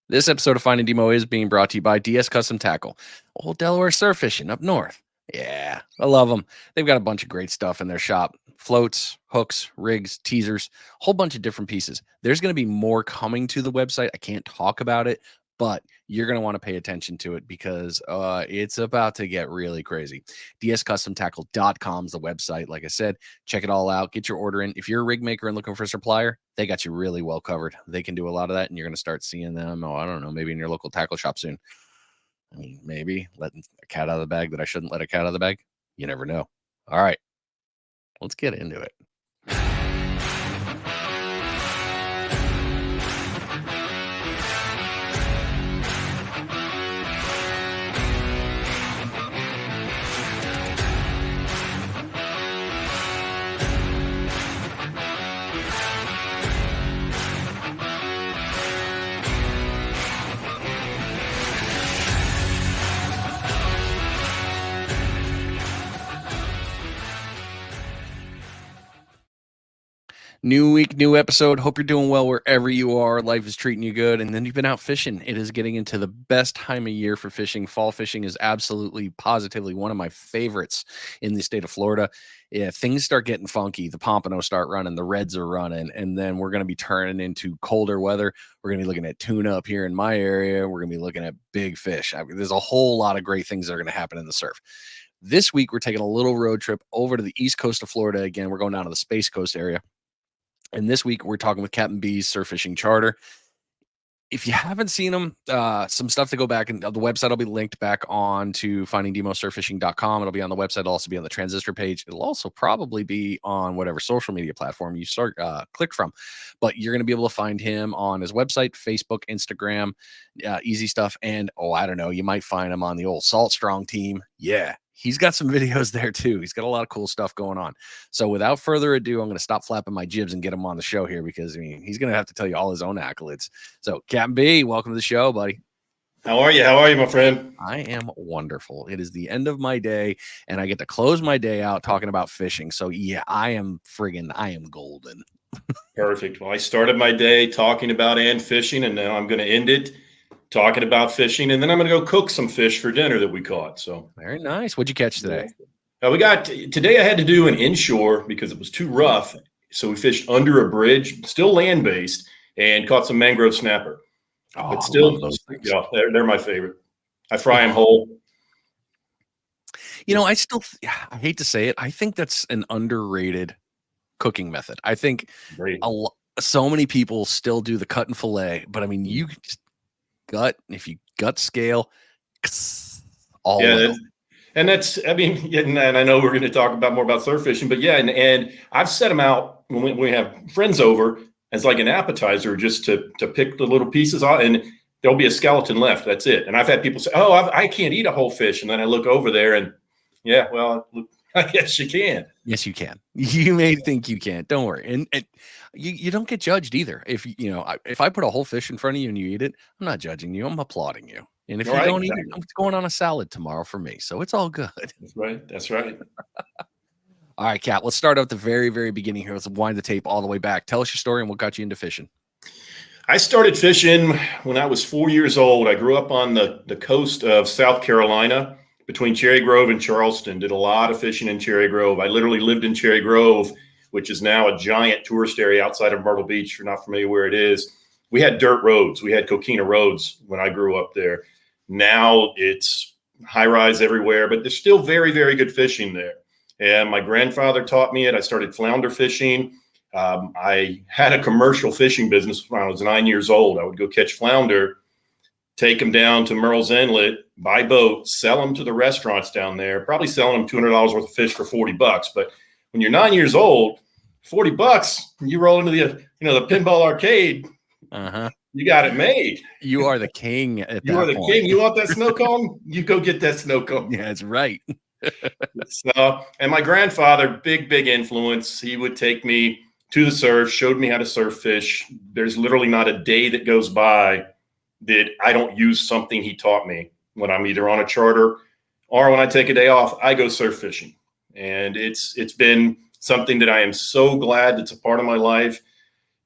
This episode of Finding Demo is being brought to you by DS Custom Tackle, old Delaware surf fishing up north. Yeah, I love them. They've got a bunch of great stuff in their shop: floats, hooks, rigs, teasers, a whole bunch of different pieces. There's going to be more coming to the website. I can't talk about it, but you're going to want to pay attention to it because it's about to get really crazy. DSCustomTackle.com is the website. Like I said, check it all out. Get your order in. If you're a rig maker and looking for a supplier, they got you really well covered. They can do a lot of that, and you're going to start seeing them. Oh, I don't know, maybe in your local tackle shop soon. I mean, maybe letting a cat out of the bag that I shouldn't let a cat out of the bag. You never know. All right, let's get into it. New week, new episode. Hope you're doing well wherever you are. Life is treating you good. And then you've been out fishing. It is getting into the best time of year for fishing. Fall fishing is absolutely, positively one of my favorites in the state of Florida. Yeah, things start getting funky. The pompanos start running, the reds are running, and then we're going to be turning into colder weather. We're going to be looking at tuna up here in my area. We're going to be looking at big fish. I mean, there's a whole lot of great things that are going to happen in the surf. This week, we're taking a little road trip over to the east coast of Florida. Again, we're going down to the Space Coast area. And this week we're talking with Captain B's Surf Fishing Charter. If you haven't seen them, some stuff to go back, and the website will be linked back on to findingdemosurffishing.com. It'll be on the website. It'll also be on the Transistor page. It'll also probably be on whatever social media platform you start clicked from. But you're going to be able to find him on his website, Facebook, Instagram, easy stuff. And, I don't know, you might find him on the old Salt Strong team. Yeah. He's got some videos there too. He's got a lot of cool stuff going on. So without further ado, I'm going to stop flapping my jibs and get him on the show here because he's going to have to tell you all his own accolades. So Captain B, welcome to the show, buddy. How are you? How are you, my friend? I am wonderful. It is the end of my day and I get to close my day out talking about fishing. So yeah, I am golden. Perfect. Well, I started my day talking about and fishing, and now I'm going to end it talking about fishing, and then I'm going to go cook some fish for dinner that we caught. So very nice. What'd you catch today? Today I had to do an inshore because it was too rough. So we fished under a bridge, still land-based, and caught some mangrove snapper. But still, they're my favorite. I fry them whole. I hate to say it, I think that's an underrated cooking method. I think so many people still do the cut and fillet, but I mean, you just gut, if you gut scale, all and that's, I mean, and I know we're going to talk more about surf fishing, but yeah, and I've set them out when we have friends over as like an appetizer, just to pick the little pieces off, and there'll be a skeleton left. That's it. And I've had people say, "Oh, I can't eat a whole fish," and then I look over there, and yeah, well, I guess you can. Yes, you can. You may think you can't. Don't worry, and you don't get judged either. If if I put a whole fish in front of you and you eat it, I'm not judging you. I'm applauding you. And if you don't eat it, it's going on a salad tomorrow for me. So it's all good. That's right. That's right. All right, Kat, let's start at the very, very beginning here. Let's wind the tape all the way back. Tell us your story and what got you into fishing. I started fishing when I was 4 years old. I grew up on the coast of South Carolina between Cherry Grove and Charleston. Did a lot of fishing in Cherry Grove. I literally lived in Cherry Grove, which is now a giant tourist area outside of Myrtle Beach. If you're not familiar where it is, we had dirt roads. We had coquina roads when I grew up there. Now it's high rise everywhere, but there's still very, very good fishing there. And my grandfather taught me it. I started flounder fishing. I had a commercial fishing business when I was 9 years old. I would go catch flounder, take them down to Merle's Inlet, buy boat, sell them to the restaurants down there, probably selling them $200 worth of fish for $40. But when you're 9 years old, $40, you roll into the pinball arcade. You got it made. You are the king at that point. You are the king. You want that snow cone? You go get that snow cone. Yeah, that's right. And my grandfather, big influence. He would take me to the surf, showed me how to surf fish. There's literally not a day that goes by that I don't use something he taught me. When I'm either on a charter or when I take a day off, I go surf fishing. And it's been something that I am so glad that's a part of my life.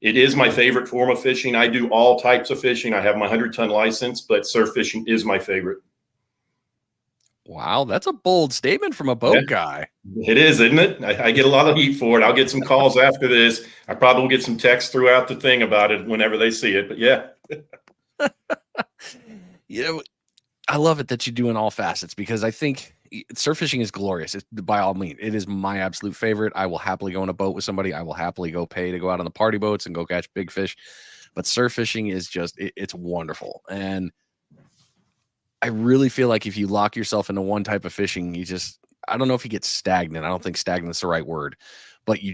It is my favorite form of fishing. I do all types of fishing. I have my 100-ton license, but surf fishing is my favorite. Wow, that's a bold statement from a Yeah, boat guy. it is, isn't it? I get a lot of heat for it. I'll get some calls after this. I probably will get some texts throughout the thing about it whenever they see it. But yeah. You know, I love it that you're doing all facets because I think surf fishing is glorious. By all means, it is my absolute favorite. I will happily go on a boat with somebody. I will happily go pay to go out on the party boats and go catch big fish. But surf fishing is just, it's wonderful. And I really feel like if you lock yourself into one type of fishing, I don't know if you get stagnant. I don't think stagnant is the right word, but you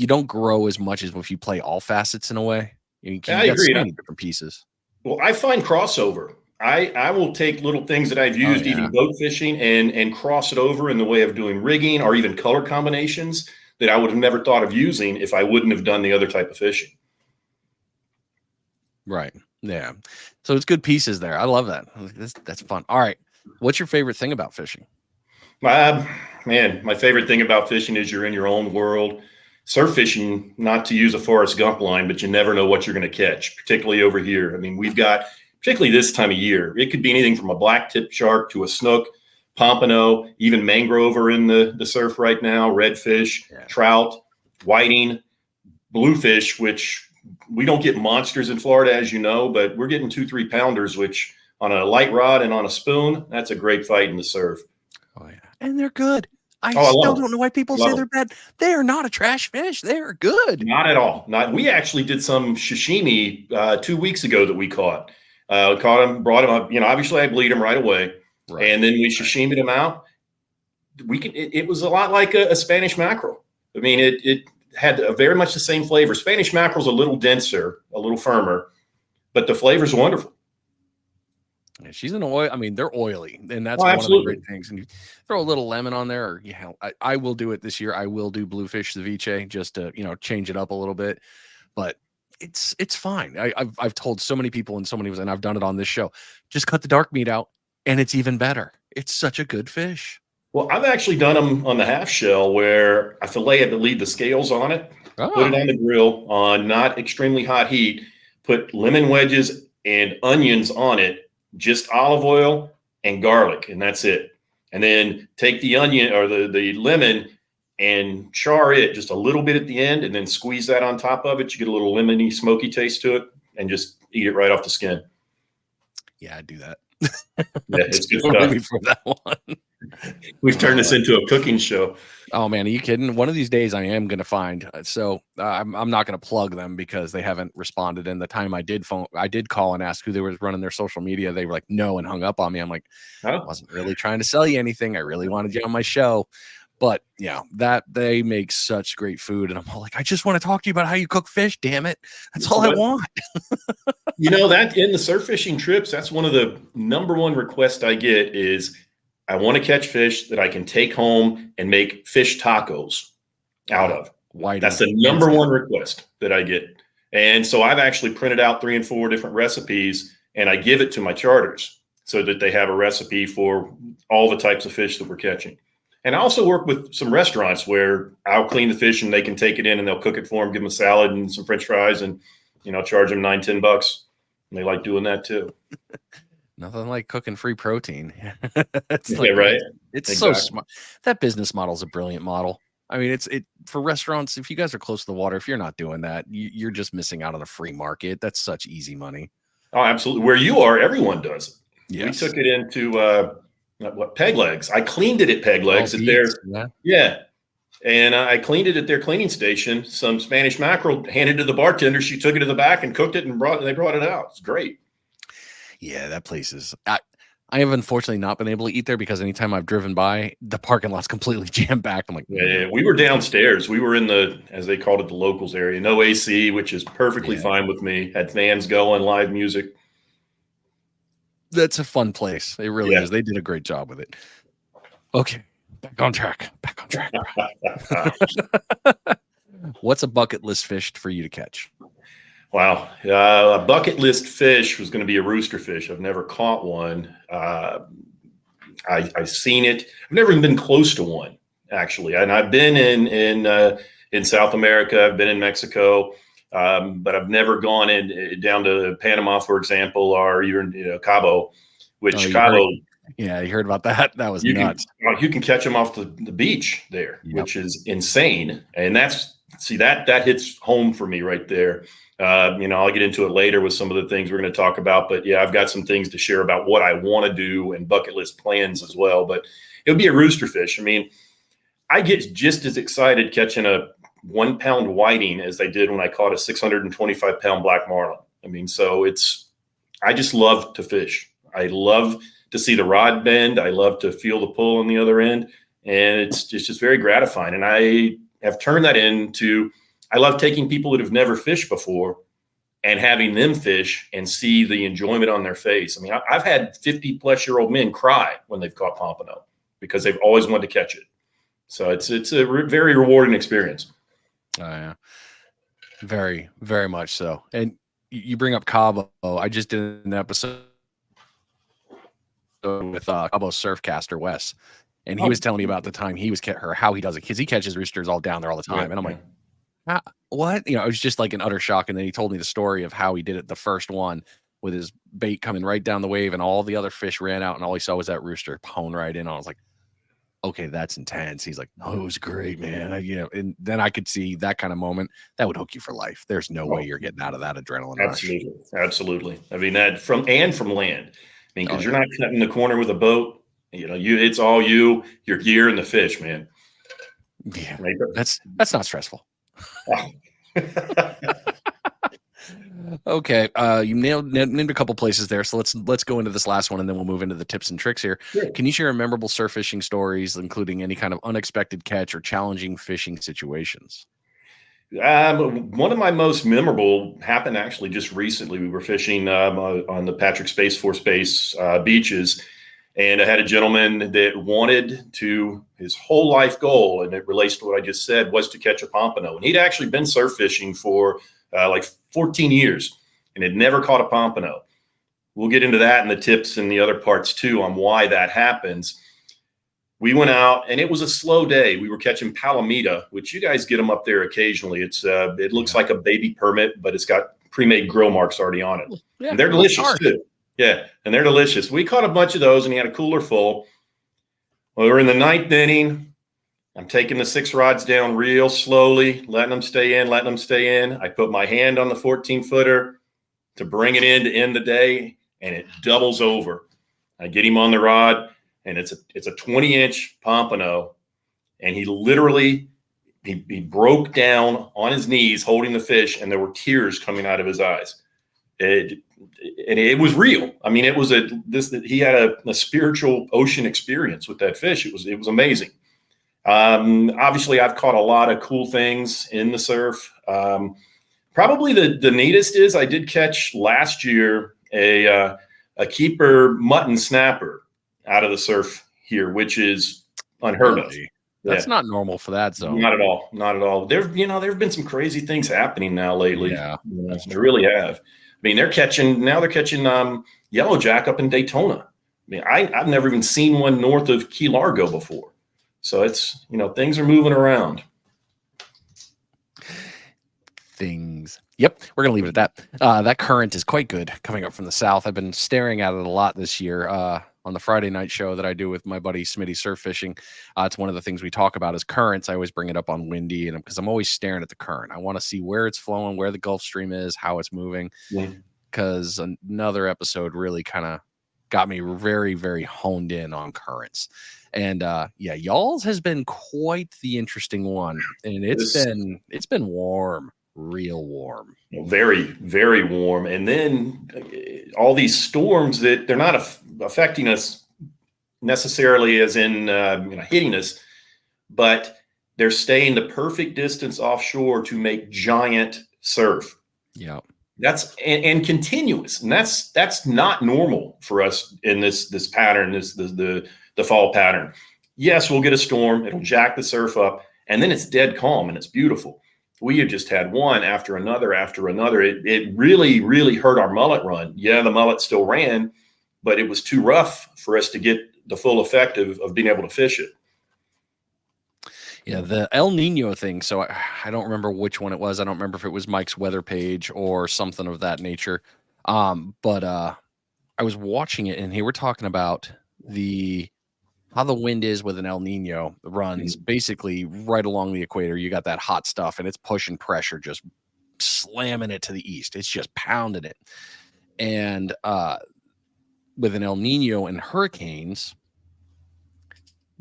don't grow as much as if you play all facets in a way. You I got agree. so many different pieces. Well, I find crossover. I will take little things that I've used even boat fishing and cross it over in the way of doing rigging or even color combinations that I would have never thought of using if I wouldn't have done the other type of fishing. Right. Yeah. So it's good pieces there. I love that. That's fun. All right. What's your favorite thing about fishing? Man, my favorite thing about fishing is you're in your own world. Surf fishing, not to use a Forrest Gump line, but you never know what you're going to catch, particularly over here. I mean, we've got, particularly this time of year, it could be anything from a black tip shark to a snook, pompano, even mangrove are in the surf right now, redfish, trout, whiting, bluefish, which we don't get monsters in Florida, as you know, but we're getting 2-3 pounders, which on a light rod and on a spoon, that's a great fight in the surf. Oh, yeah. And they're good. I I still love don't know why people say they're bad. They are not a trash fish. They are good. Not at all. We actually did some sashimi 2 weeks ago that we caught. Caught them, brought them up. Obviously I bleed them right away. Right. And then we sashimied them out. It was a lot like a Spanish mackerel. I mean, it had very much the same flavor. Spanish mackerel's a little denser, a little firmer, but the flavor's wonderful. Yeah, she's an oil. I mean, they're oily, and that's one of the great things. And you throw a little lemon on there, or I will do it this year. I will do bluefish ceviche just to change it up a little bit, but it's fine. I've told so many people and I've done it on this show. Just cut the dark meat out, and it's even better. It's such a good fish. Well, I've actually done them on the half shell where I fillet it to leave the scales on it, put it on the grill on not extremely hot heat, put lemon wedges and onions on it, just olive oil and garlic, and that's it. And then take the onion or the lemon and char it just a little bit at the end, and then squeeze that on top of it. You get a little lemony, smoky taste to it, and just eat it right off the skin. Yeah, I do that. Yeah, it's good stuff. For that one. We've turned this into a cooking show. Oh man, are you kidding? One of these days I am going to find. So I'm not going to plug them because they haven't responded. And the time I did call and ask who they were running their social media. They were like, no, and hung up on me. I'm like, I wasn't really trying to sell you anything. I really wanted you on my show. But yeah, that they make such great food. And I'm all like, I just want to talk to you about how you cook fish. Damn it. That's all I want. That in the surf fishing trips, that's one of the number one requests I get is I want to catch fish that I can take home and make fish tacos out of. That's the number one request that I get. And so I've actually printed out 3 and 4 different recipes, and I give it to my charters so that they have a recipe for all the types of fish that we're catching. And I also work with some restaurants where I'll clean the fish and they can take it in and they'll cook it for them, give them a salad and some French fries, and charge them $9-10. And they like doing that too. Nothing like cooking free protein. Right. It's so smart. That business model is a brilliant model. I mean, it's for restaurants. If you guys are close to the water, if you're not doing that, you're just missing out on a free market. That's such easy money. Oh, absolutely. Where you are, everyone does it. Yes. We took it into Peg Legs. I cleaned it at Peg Legs and I cleaned it at their cleaning station. Some Spanish mackerel handed to the bartender. She took it to the back and cooked it and they brought it out. It's great. Yeah, that place is. I have unfortunately not been able to eat there because anytime I've driven by, the parking lot's completely jam packed. I'm like, yeah, we were downstairs. We were in the, as they called it, the locals area. No AC, which is perfectly fine with me. Had fans going, live music. That's a fun place. It really is. They did a great job with it. Okay, back on track. What's a bucket list fish for you to catch? Wow. A bucket list fish was going to be a rooster fish. I've never caught one. I've seen it. I've never even been close to one, actually. And I've been in South America. I've been in Mexico. But I've never gone down to Panama, for example, or even Cabo, which Cabo. Yeah, you heard about that. That was nuts. You can catch them off the beach there, which is insane. And that hits home for me right there. I'll get into it later with some of the things we're going to talk about. But yeah, I've got some things to share about what I want to do and bucket list plans as well. But it would be a rooster fish. I mean, I get just as excited catching a 1 pound whiting as I did when I caught a 625 pound black marlin. I mean, I just love to fish. I love to see the rod bend. I love to feel the pull on the other end. And it's just very gratifying. And I have turned that into, I love taking people that have never fished before and having them fish and see the enjoyment on their face. I mean, I've had 50-plus-year-old men cry when they've caught pompano because they've always wanted to catch it. So it's a very rewarding experience. Oh, yeah. Very, very much so. And you bring up Cabo. I just did an episode with Cabo surfcaster Wes, and he was telling me about the time he was how he does it, because he catches roosters all down there all the time. And I'm like, what? It was just like an utter shock. And then he told me the story of how he did it the first one with his bait coming right down the wave, and all the other fish ran out, and all he saw was that rooster pone right in. I was like, okay, that's intense. He's like, oh, it was great, man. And then I could see that kind of moment that would hook you for life. There's no way you're getting out of that adrenaline rush. Absolutely. I mean, that from land. I mean, because you're not cutting the corner with a boat. It's all your gear and the fish, man. Yeah, that's not stressful. Okay, you named a couple places there, so let's go into this last one, and then we'll move into the tips and tricks here. Sure. Can you share memorable surf fishing stories, including any kind of unexpected catch or challenging fishing situations? One of my most memorable happened actually just recently. We were fishing on the Patrick Space Force Base beaches, and I had a gentleman that wanted to, his whole life goal, and it relates to what I just said, was to catch a pompano. And he'd actually been surf fishing for like 14 years and had never caught a pompano. We'll get into that and the tips and the other parts too on why that happens. We went out, and it was a slow day. We were catching palomita, which you guys get them up there occasionally. It looks like a baby permit, but it's got pre-made grill marks already on it. Yeah, and they're delicious too. Yeah, and they're delicious. We caught a bunch of those, and he had a cooler full. Well, we were in the 9th inning. I'm taking the 6 rods down real slowly, letting them stay in. I put my hand on the 14-footer to bring it in to end the day, and it doubles over. I get him on the rod, and it's a 20-inch pompano, and he literally he broke down on his knees holding the fish, and there were tears coming out of his eyes. It was real. I mean, he had a spiritual ocean experience with that fish. It was amazing. Obviously, I've caught a lot of cool things in the surf. Probably the neatest is I did catch last year a keeper mutton snapper out of the surf here, which is unheard of. That's not normal for that zone. Not at all. There have been some crazy things happening now lately. Yeah, they really have. I mean, they're catching yellowjack up in Daytona. I mean, I've never even seen one north of Key Largo before. So it's, things are moving around. Yep, we're going to leave it at that. That current is quite good coming up from the south. I've been staring at it a lot this year on the Friday night show that I do with my buddy Smitty Surf Fishing. It's one of the things we talk about is currents. I always bring it up on windy, and because I'm always staring at the current. I want to see where it's flowing, where the Gulf Stream is, how it's moving. Because another episode really kind of got me very, very honed in on currents. And y'all's has been quite the interesting one, and it's been warm, real warm, very, very warm. And then all these storms that they're not affecting us necessarily as in hitting us, but they're staying the perfect distance offshore to make giant surf. Yeah. That's and continuous, and that's not normal for us in this pattern, the fall pattern. Yes, we'll get a storm, it'll jack the surf up, and then it's dead calm and it's beautiful. We have just had one after another. It really, really hurt our mullet run. Yeah, the mullet still ran, but it was too rough for us to get the full effect of being able to fish it. Yeah, the El Nino thing. So I don't remember which one it was. I don't remember if it was Mike's weather page or something of that nature. But I was watching it and he were talking about the how the wind is with an El Nino runs Mhm. basically right along the equator. You got that hot stuff and it's pushing pressure, just slamming it to the east. It's just pounding it. And with an El Nino and hurricanes,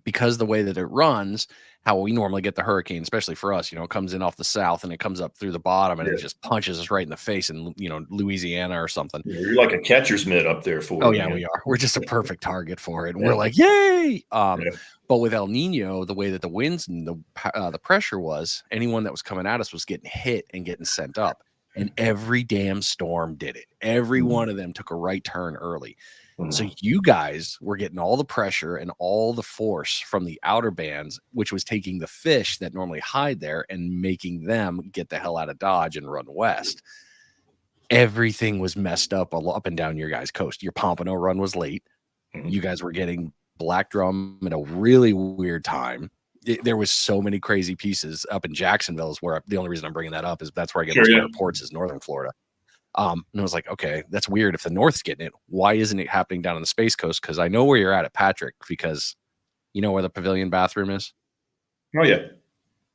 because the way that it runs, how we normally get the hurricane, especially for us, it comes in off the south and it comes up through the bottom and it Yeah. just punches us right in the face in, Louisiana or something. You're like a catcher's mitt up there for Oh it, yeah, man. we are. We're just a perfect target for it. And we're Yeah. like, yay! Yeah. But with El Nino, the way that the winds and the pressure was, anyone that was coming at us was getting hit and getting sent up. And every damn storm did it. Every Mhm. one of them took a right turn early. So Mhm. you guys were getting all the pressure and all the force from the outer bands, which was taking the fish that normally hide there and making them get the hell out of Dodge and run west. Everything was messed up and down your guys' coast. Your Pompano run was late. Mhm. You guys were getting black drum at a really weird time. There was so many crazy pieces up in Jacksonville. Is where the only reason I'm bringing that up is that's where I get Sure, most of yeah. my reports is Northern Florida. And I was like, okay, that's weird. If the North's getting it, why isn't it happening down on the Space Coast? Because I know where you're at Patrick, because you know where the pavilion bathroom is. Oh, yeah.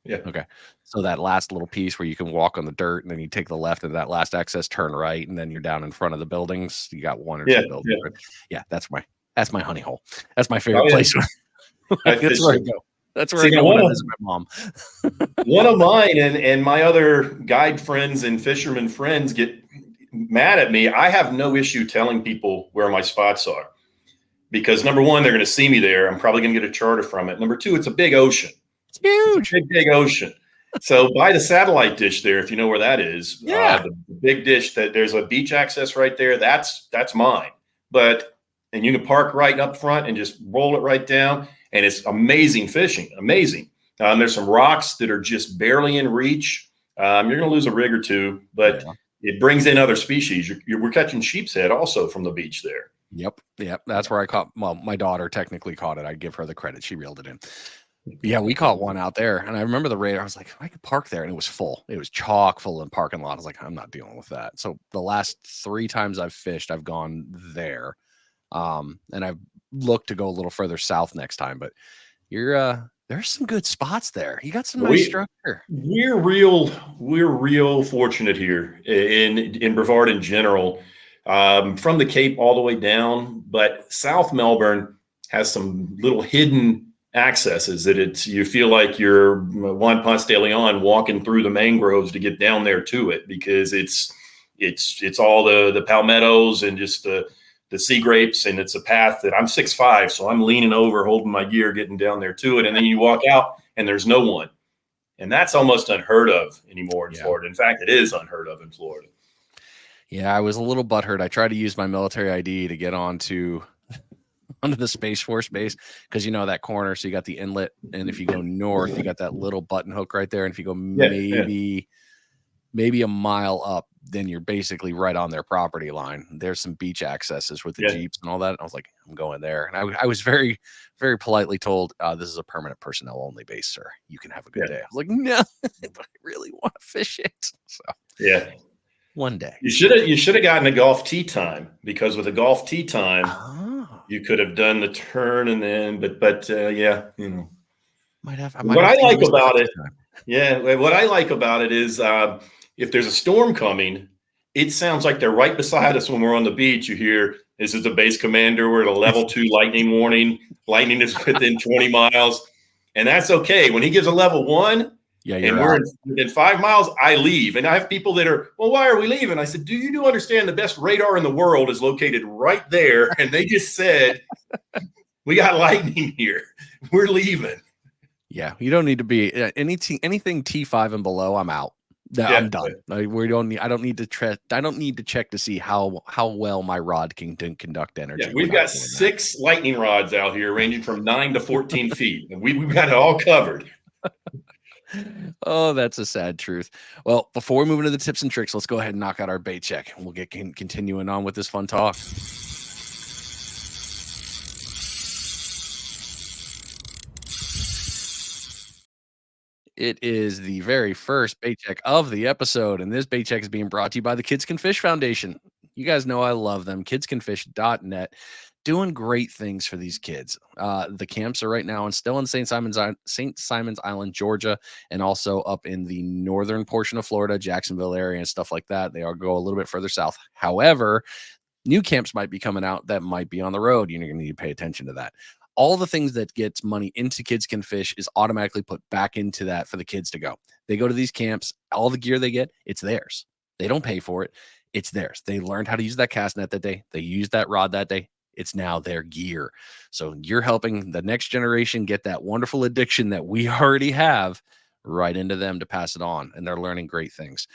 Yeah. Okay, so that last little piece where you can walk on the dirt, and then you take the left and that last access, turn right, and then you're down in front of the buildings. You got one or Yeah. two buildings. Yeah. But yeah, that's my honey hole. That's my Oh, favorite yeah. place. I That's fished where I it. go. That's where I See, now go when I visit my mom. one of mine and my other guide friends and fisherman friends get mad at me. I have no issue telling people where my spots are because number one, they're going to see me there. I'm probably going to get a charter from it. Number two, it's a big ocean. It's It's a huge. big, big ocean. So by the satellite dish there, if you know where that is, Yeah. the big dish that there's a beach access right there. That's mine. And you can park right up front and just roll it right down, and it's amazing fishing. Amazing. There's some rocks that are just barely in reach. You're going to lose a rig or two, but Yeah. it brings in other species. We're catching sheep's head also from the beach there. Yep. That's where I caught. Well, my daughter technically caught it. I give her the credit. She reeled it in. Yeah, we caught one out there, and I remember the radar. I was like, I could park there, and it was full. It was chock full in parking lot. I was like, I'm not dealing with that. So the last 3 times I've fished, I've gone there, and I've looked to go a little further south next time. But there's some good spots there. You got some nice We structure. we're real fortunate here in Brevard in general, from the Cape all the way down. But South Melbourne has some little hidden accesses that you feel like you're Juan Ponce de Leon walking through the mangroves to get down there to it because it's all the palmettos and just the sea grapes, and it's a path that I'm 6'5", so I'm leaning over, holding my gear, getting down there to it, and then you walk out and there's no one, and that's almost unheard of anymore in Yeah. Florida. In fact, it is unheard of in Florida. Yeah, I was a little butthurt. I tried to use my military ID to get onto the Space Force base because that corner. So you got the inlet, and if you go north, you got that little button hook right there. And if you go Yeah, yeah, maybe a mile up, then you're basically right on their property line. There's some beach accesses with the yeah, Jeeps and all that. And I was like, I'm going there. And I was very, very politely told, this is a permanent personnel only base, sir. You can have a good yeah, day. I was like, no, but I really want to fish it. So yeah. one day. You should have gotten a golf tee time because with a golf tee time, Oh, you could have done the turn and then, but yeah, I might What have I to like use that about it time. Yeah, what I like about it is if there's a storm coming, it sounds like they're right beside us when we're on the beach. You hear, this is the base commander. We're at a level 2 lightning warning. Lightning is within 20 miles. And that's okay. When he gives a level 1 Yeah, and you're we're out. within 5 miles, I leave. And I have people that are, well, why are we leaving? I said, do you understand the best radar in the world is located right there? And they just said, we got lightning here. We're leaving. Yeah, you don't need to be anything T5 and below. I'm out. Yeah. I'm done. We don't need. I don't need to I don't need to check to see how well my rod can conduct Yeah, energy. We're we've not got doing that. 6 lightning rods out here ranging from 9 to 14 feet. And we've got it all covered. Oh, that's a sad truth. Well, before we move into the tips and tricks, let's go ahead and knock out our bait check, and we'll get continuing on with this fun talk. It is the very first paycheck of the episode, and this paycheck is being brought to you by the Kids Can Fish Foundation. You guys know I love them. Kidscanfish.net, doing great things for these kids. The camps are right now and still in St. Simon's Island, Georgia, and also up in the northern portion of Florida, Jacksonville area, and stuff like that. They all go a little bit further south. However, new camps might be coming out that might be on the road. You're going to need to pay attention to that. All the things that gets money into Kids Can Fish is automatically put back into that for the kids to go. They go to these camps, all the gear they get, it's theirs. They don't pay for it. It's theirs. They learned how to use that cast net that day. They used that rod that day. It's now their gear. So you're helping the next generation get that wonderful addiction that we already have right into them to pass it on. And they're learning great things.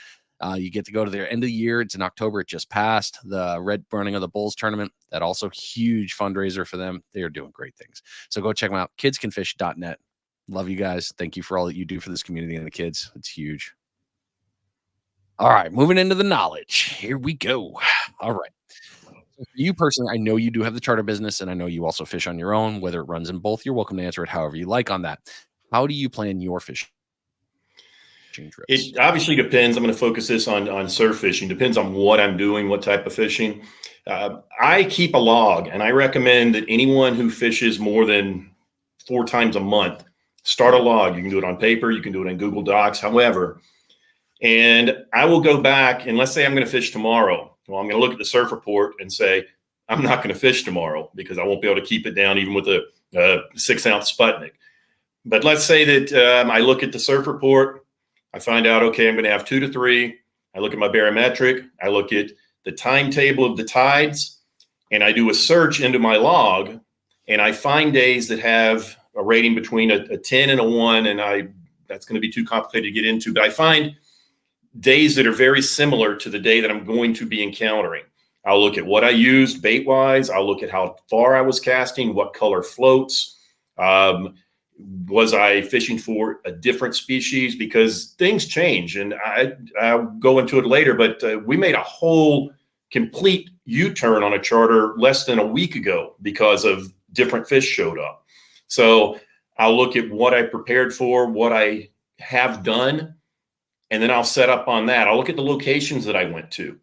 You get to go to their end of the year. It's in October. It just passed the Red Running of the Bulls tournament. That also huge fundraiser for them. They are doing great things. So go check them out. Kidscanfish.net. Love you guys. Thank you for all that you do for this community and the kids. It's huge. All right, moving into the knowledge. Here we go. All right. So for you personally, I know you do have the charter business, and I know you also fish on your own, whether it runs in both. You're welcome to answer it however you like on that. How do you plan your fishing trips? It obviously depends. I'm going to focus this on surf fishing. Depends on what I'm doing, what type of fishing. I keep a log, and I recommend that anyone who fishes more than 4 times a month, start a log. You can do it on paper. You can do it in Google Docs, however. And I will go back, and let's say I'm going to fish tomorrow. Well, I'm going to look at the surf report and say, I'm not going to fish tomorrow because I won't be able to keep it down even with a 6-ounce Sputnik. But let's say that I look at the surf report. I find out, okay, I'm going to have 2 to 3. I look at my barometric. I look at the timetable of the tides, and I do a search into my log, and I find days that have a rating between a 10 and a 1, and that's going to be too complicated to get into, but I find days that are very similar to the day that I'm going to be encountering. I'll look at what I used bait-wise. I'll look at how far I was casting, what color floats. Was I fishing for a different species? Because things change, and I'll go into it later, but we made a whole complete U-turn on a charter less than a week ago because of different fish showed up. So I'll look at what I prepared for, what I have done, and then I'll set up on that. I'll look at the locations that I went to.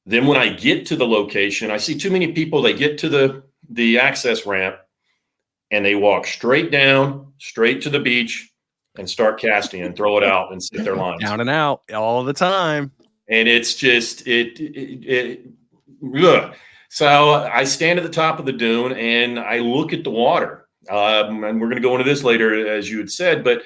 Then when I get to the location, I see too many people, they get to the access ramp and they walk straight down, straight to the beach and start casting and throw it out and set their lines. Down and out all the time. And it's just, So I stand at the top of the dune and I look at the water. And we're going to go into this later, as you had said, but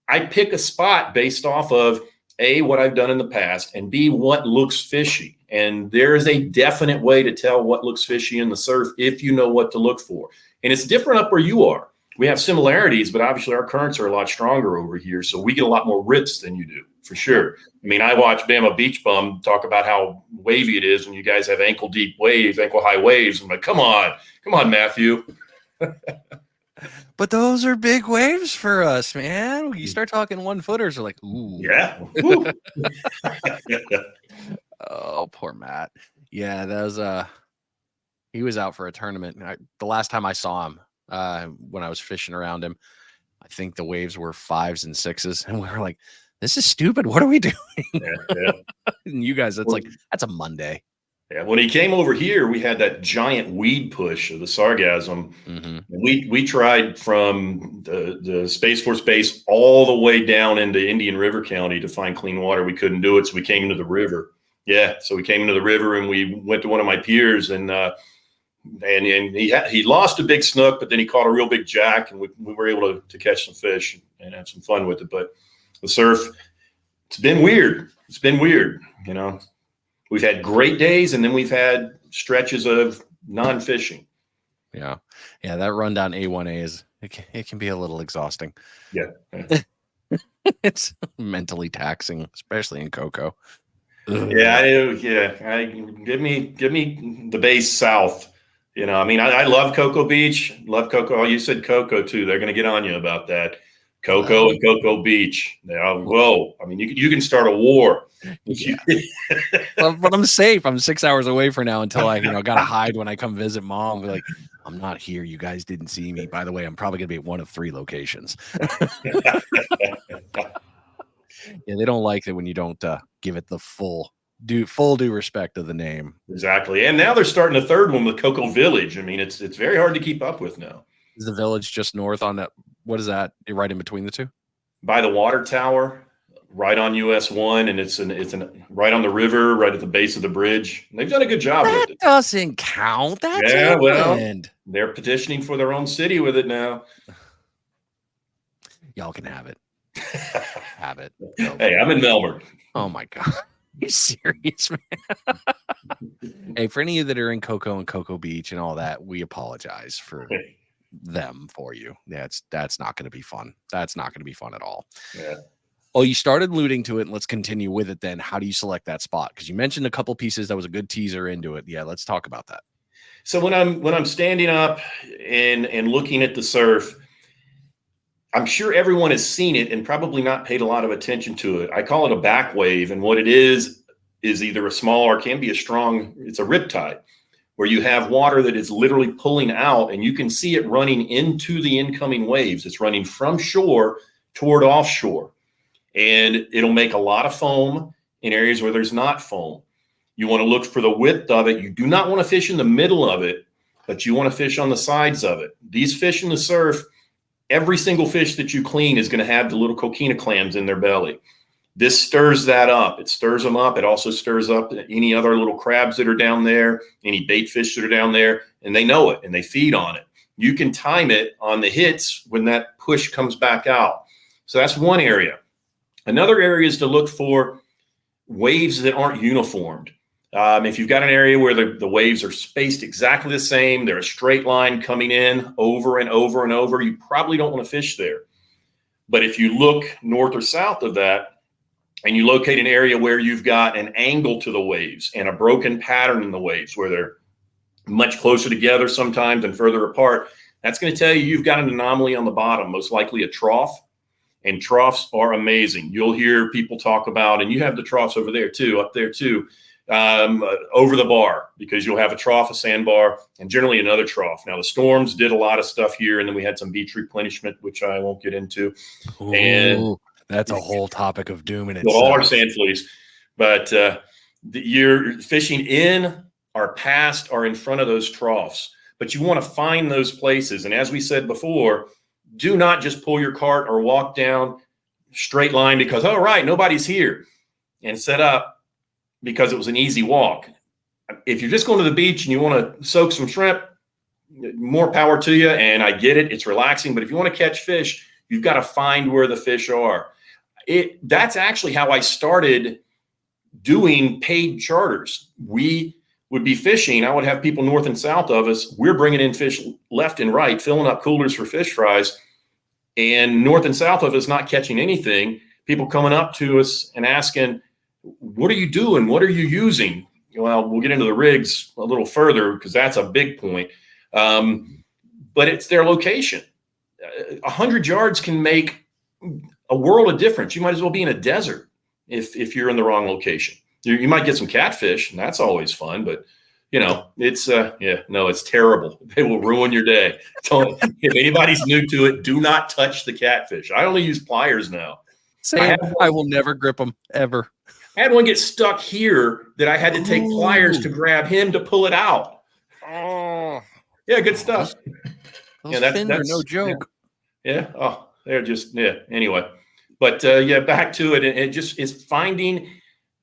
I pick a spot based off of A, what I've done in the past, and B, what looks fishy. And there is a definite way to tell what looks fishy in the surf if you know what to look for. And it's different up where you are. We have similarities, but obviously our currents are a lot stronger over here. So we get a lot more rips than you do, for sure. I mean, I watch Bama Beach Bum talk about how wavy it is when you guys have ankle deep waves, ankle high waves. I'm like, come on, Matthew. But those are big waves for us, man. You start talking 1-footers, we're like, ooh. Yeah. Oh, poor Matt. Yeah, that was he was out for a tournament. The last time I saw him, when I was fishing around him, I think the waves were 5s and 6s, and we were like, this is stupid. What are we doing? Yeah. And you guys, it's like, that's a Monday. Yeah, when he came over here, we had that giant weed push of the sargassum. Mm-hmm. We tried from the Space Force base all the way down into Indian River County to find clean water. We couldn't do it, so we came into the river. Yeah, so we came into the river and we went to one of my piers, and he lost a big snook, but then he caught a real big jack, and we were able to catch some fish and have some fun with it. But the surf, it's been weird. You know. We've had great days, and then we've had stretches of non-fishing. Yeah. That run down A1A it can be a little exhausting. Yeah. It's mentally taxing, especially in Cocoa. Ugh. Yeah. Give me the base south. You know, I mean, I love Cocoa Beach. Love Cocoa. Oh, you said Cocoa too. They're going to get on you about that. Cocoa and Cocoa Beach. Whoa. I mean, you can start a war. Yeah. But I'm safe. I'm 6 hours away for now until I, gotta hide when I come visit mom. Be like, I'm not here. You guys didn't see me. By the way, I'm probably gonna be at one of 3 locations. Yeah, they don't like it when you don't give it the full due respect of the name. Exactly. And now they're starting a third one with Cocoa Village. I mean, it's very hard to keep up with now. Is the village just north on that? What is that? Right in between the two? By the water tower, right on US 1, and it's right on the river, right at the base of the bridge. And they've done a good job That with it. doesn't count. That's Yeah, well, inland. they're petitioning for their own city with it now. Y'all can have it. Have it. Hey, I'm in Melbourne. Oh my God. You serious, man? Hey, for any of you that are in Cocoa and Cocoa Beach and all that, we apologize for them for you. That's not going to be fun. That's not going to be fun at all. Yeah. Oh, you started alluding to it, and let's continue with it then. How do you select that spot? Because you mentioned a couple pieces that was a good teaser into it. Yeah, let's talk about that. So when I'm standing up and looking at the surf, I'm sure everyone has seen it and probably not paid a lot of attention to it. I call it a back wave, and what it is either a small or can be a strong. It's a riptide, where you have water that is literally pulling out, and you can see it running into the incoming waves. It's running from shore toward offshore, and it'll make a lot of foam in areas where there's not foam. You want to look for the width of it. You do not want to fish in the middle of it, but you want to fish on the sides of it. These fish in the surf, every single fish that you clean is going to have the little coquina clams in their belly. This stirs that up. It stirs them up. It also stirs up any other little crabs that are down there, any bait fish that are down there, and they know it and they feed on it. You can time it on the hits when that push comes back out. So that's one area. Another area is to look for waves that aren't uniformed. If you've got an area where the waves are spaced exactly the same, they're a straight line coming in over and over and over, you probably don't want to fish there. But if you look north or south of that, and you locate an area where you've got an angle to the waves and a broken pattern in the waves where they're much closer together sometimes and further apart, that's going to tell you you've got an anomaly on the bottom, most likely a trough. And troughs are amazing. You'll hear people talk about, and you have the troughs over there too, up there too, over the bar, because you'll have a trough, a sandbar, and generally another trough. Now, the storms did a lot of stuff here, and then we had some beach replenishment, which I won't get into. Ooh, and that's a whole topic of doom in itself. All our sand fleas. But you're fishing in or past or in front of those troughs. But you want to find those places. And as we said before, do not just pull your cart or walk down straight line because, oh, right, nobody's here, and set up because it was an easy walk. If you're just going to the beach and you want to soak some shrimp, more power to you. And I get it. It's relaxing. But if you want to catch fish, you've got to find where the fish are. That's actually how I started doing paid charters. We would be fishing. I would have people north and south of us. We're bringing in fish left and right, filling up coolers for fish fries. And north and south of us not catching anything. People coming up to us and asking, what are you doing? What are you using? Well, we'll get into the rigs a little further because that's a big point. But it's their location. 100 yards can make a world of difference. You might as well be in a desert if you're in the wrong location. You might get some catfish, and that's always fun, but it's it's terrible. They will ruin your day. So if anybody's new to it, do not touch the catfish. I only use pliers now. I will never grip them ever. I had one get stuck here that I had to take pliers to grab him to pull it out. Oh, yeah, good stuff. Those fins are no joke. Yeah. Oh, they're just Anyway, but back to it. It just is finding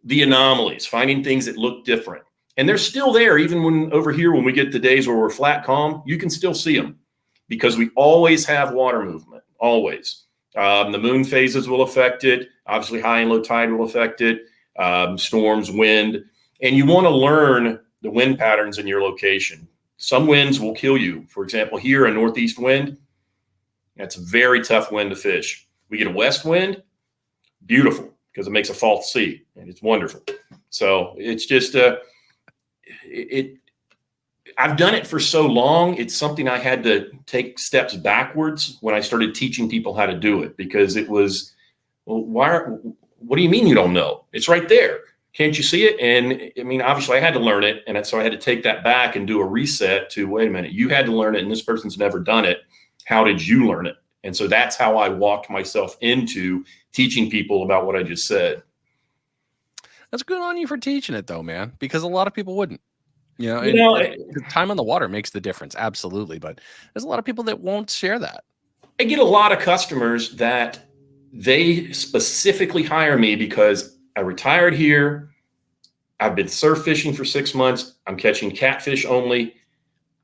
the anomalies, finding things that look different, and they're still there. Even when we get the days where we're flat calm, you can still see them because we always have water movement. Always, the moon phases will affect it. Obviously, high and low tide will affect it. Storms, wind, and you want to learn the wind patterns in your location. Some winds will kill you. For example, here a northeast wind, that's a very tough wind to fish. We get a west wind, beautiful, because it makes a false sea, and it's wonderful. So it's just I've done it for so long. It's something I had to take steps backwards when I started teaching people how to do it, because it was, well, what do you mean you don't know? It's right there. Can't you see it? And I mean, obviously I had to learn it. And so I had to take that back and do a reset to, wait a minute, you had to learn it and this person's never done it. How did you learn it? And so that's how I walked myself into teaching people about what I just said. That's good on you for teaching it though, man, because a lot of people wouldn't. You know, You and know, the time on the water makes the difference, absolutely. But there's a lot of people that won't share that. I get a lot of customers that they specifically hire me because I retired here. I've been surf fishing for 6 months. I'm catching catfish only.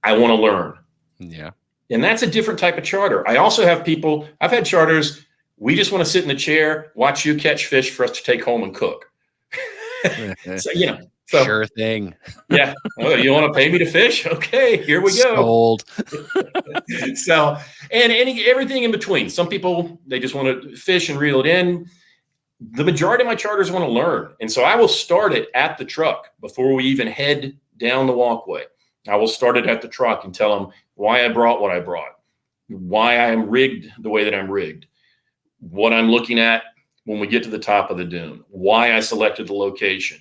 I want to learn. Yeah. And that's a different type of charter. I also have people, I've had charters, we just want to sit in the chair, watch you catch fish for us to take home and cook. So, Sure thing. Yeah. Oh, you want to pay me to fish? Okay, here we go. Sold. So, and everything in between. Some people, they just want to fish and reel it in. The majority of my charters want to learn. And so I will start it at the truck before we even head down the walkway. I will start it at the truck and tell them why I brought what I brought, why I am rigged the way that I'm rigged, what I'm looking at when we get to the top of the dune, why I selected the location,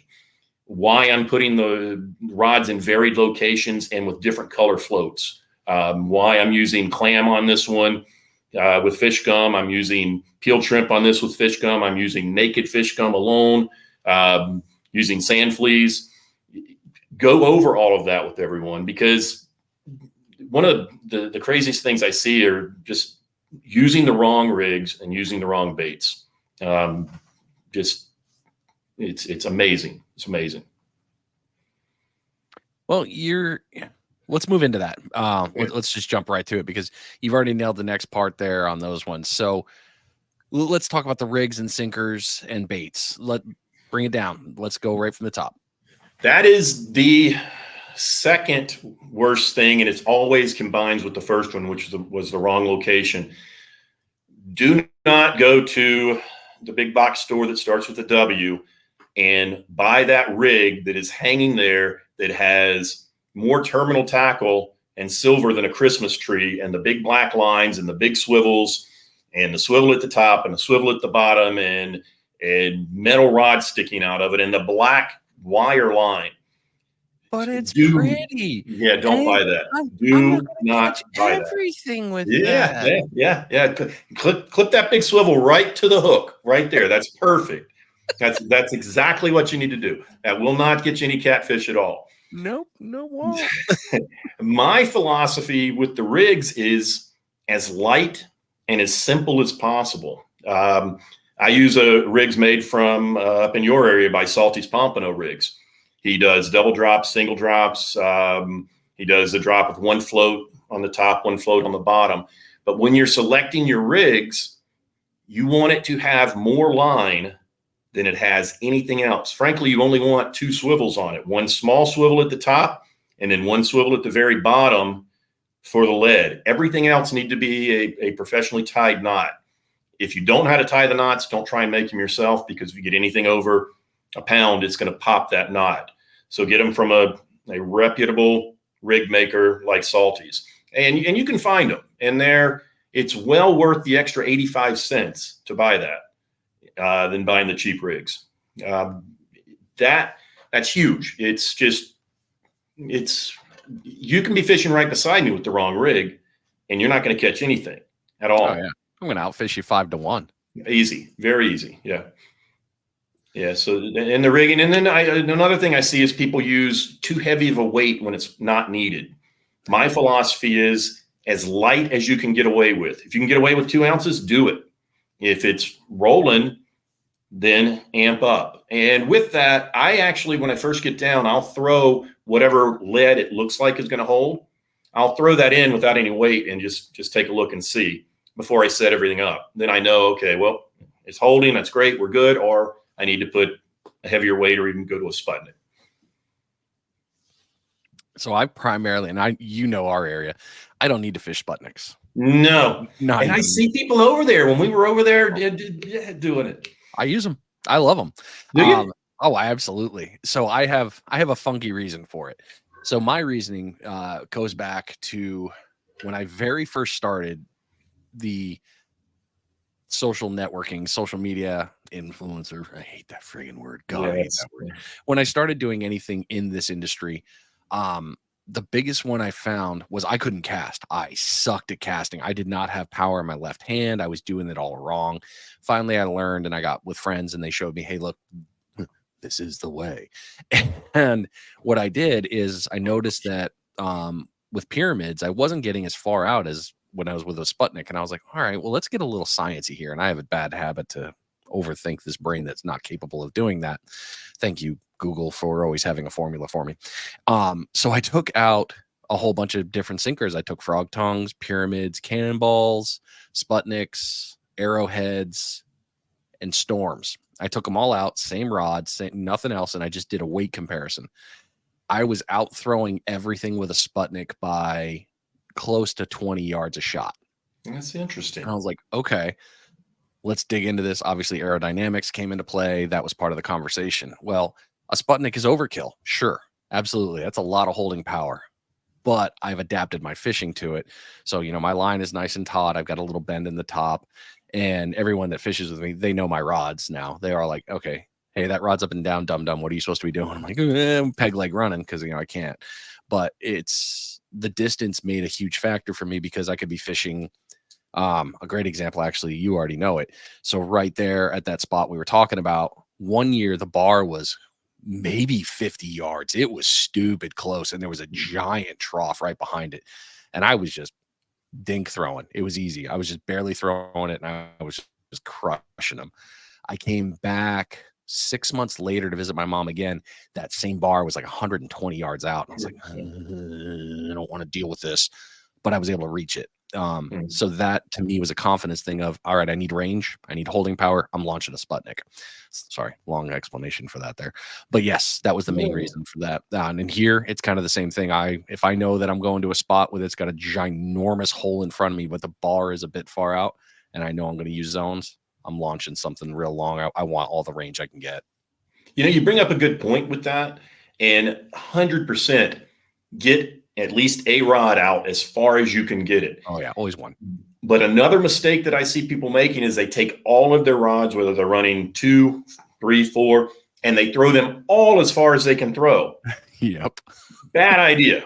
why I'm putting the rods in varied locations and with different color floats, why I'm using clam on this one with fish gum. I'm using peeled shrimp on this with fish gum. I'm using naked fish gum alone, using sand fleas. Go over all of that with everyone, because one of the craziest things I see are just using the wrong rigs and using the wrong baits. It's amazing. It's amazing. Well, let's move into that. Let's just jump right to it, because you've already nailed the next part there on those ones. So let's talk about the rigs and sinkers and baits. Bring it down. Let's go right from the top. That is the second worst thing, and it always combines with the first one, which was the wrong location. Do not go to the big box store that starts with a W and buy that rig that is hanging there that has more terminal tackle and silver than a Christmas tree, and the big black lines and the big swivels and the swivel at the top and the swivel at the bottom and metal rods sticking out of it and the black wire line. But it's pretty. Yeah, don't buy that. I'm not buy everything that. with that. Yeah. Clip that big swivel right to the hook, right there. That's perfect. That's exactly what you need to do. That will not get you any catfish at all. Nope, no won't. My philosophy with the rigs is as light and as simple as possible. I use rigs made from up in your area by Salty's Pompano Rigs. He does double drops, single drops. He does a drop with one float on the top, one float on the bottom. But when you're selecting your rigs, you want it to have more line than it has anything else. Frankly, you only want two swivels on it. One small swivel at the top and then one swivel at the very bottom for the lead. Everything else need to be a professionally tied knot. If you don't know how to tie the knots, don't try and make them yourself, because if you get anything over a pound, it's going to pop that knot. So get them from a reputable rig maker like Salty's, and you can find them. And it's well worth the extra 85 cents to buy that than buying the cheap rigs. That's huge. You can be fishing right beside me with the wrong rig, and you're not going to catch anything at all. Oh yeah, I'm going to outfish you 5-1. Easy, very easy. Yeah. Yeah. So, and the rigging, and then another thing I see is people use too heavy of a weight when it's not needed. My philosophy is as light as you can get away with. If you can get away with 2 ounces, do it. If it's rolling, then amp up. And with that, I actually, when I first get down, I'll throw whatever lead it looks like is going to hold. I'll throw that in without any weight and just take a look and see before I set everything up. Then I know, okay, well, it's holding. That's great. We're good. Or I need to put a heavier weight or even go to a Sputnik. So I primarily, and our area, I don't need to fish Sputniks. No. And I see people over there when we were over there doing it. I use them. I love them. Do you? Oh, I absolutely. So I have a funky reason for it. So my reasoning goes back to when I very first started the social networking, social media influencer. I hate that friggin' word. God, I hate that word. When I started doing anything in this industry, the biggest one I found was I couldn't cast. I sucked at casting. I did not have power in my left hand. I was doing it all wrong. Finally, I learned, and I got with friends, and they showed me, hey, look, this is the way. And what I did is I noticed that with pyramids, I wasn't getting as far out as when I was with a Sputnik. And I was like, all right, well, let's get a little sciencey here. And I have a bad habit to overthink this brain that's not capable of doing that. Thank you, Google, for always having a formula for me. So I took out a whole bunch of different sinkers. I took frog tongues, pyramids, cannonballs, Sputniks, arrowheads, and storms. I took them all out, same rod, same, nothing else, and I just did a weight comparison. I was out throwing everything with a Sputnik by close to 20 yards a shot. That's interesting. And I was like, okay, let's dig into this. Obviously, aerodynamics came into play. That was part of the conversation. Well, a Sputnik is overkill. Sure, absolutely. That's a lot of holding power. But I've adapted my fishing to it. So, you know, my line is nice and taut. I've got a little bend in the top. And everyone that fishes with me, they know my rods now. They are like, okay, hey, that rod's up and down, dum-dum. What are you supposed to be doing? I'm like, peg leg running, because, you know, I can't. But it's the distance made a huge factor for me, because I could be fishing. A great example, actually, you already know it. So right there at that spot we were talking about, one year the bar was maybe 50 yards. It was stupid close, and there was a giant trough right behind it. And I was just dink throwing. It was easy. I was just barely throwing it, and I was just crushing them. I came back 6 months later to visit my mom again. That same bar was like 120 yards out. And I was like, I don't want to deal with this, but I was able to reach it. So that to me was a confidence thing of, all right, I need range, I need holding power, I'm launching a Sputnik. Sorry, long explanation for that there, but yes, that was the main reason for that. And here it's kind of the same thing. If I know that I'm going to a spot where it's got a ginormous hole in front of me, but the bar is a bit far out, and I know I'm going to use zones, I'm launching something real long. I want all the range I can get. You know, you bring up a good point with that, and 100% get at least a rod out as far as you can get it. Oh yeah, always one. But another mistake that I see people making is they take all of their rods, whether they're running 2, 3, 4, and they throw them all as far as they can throw. Yep. Bad idea.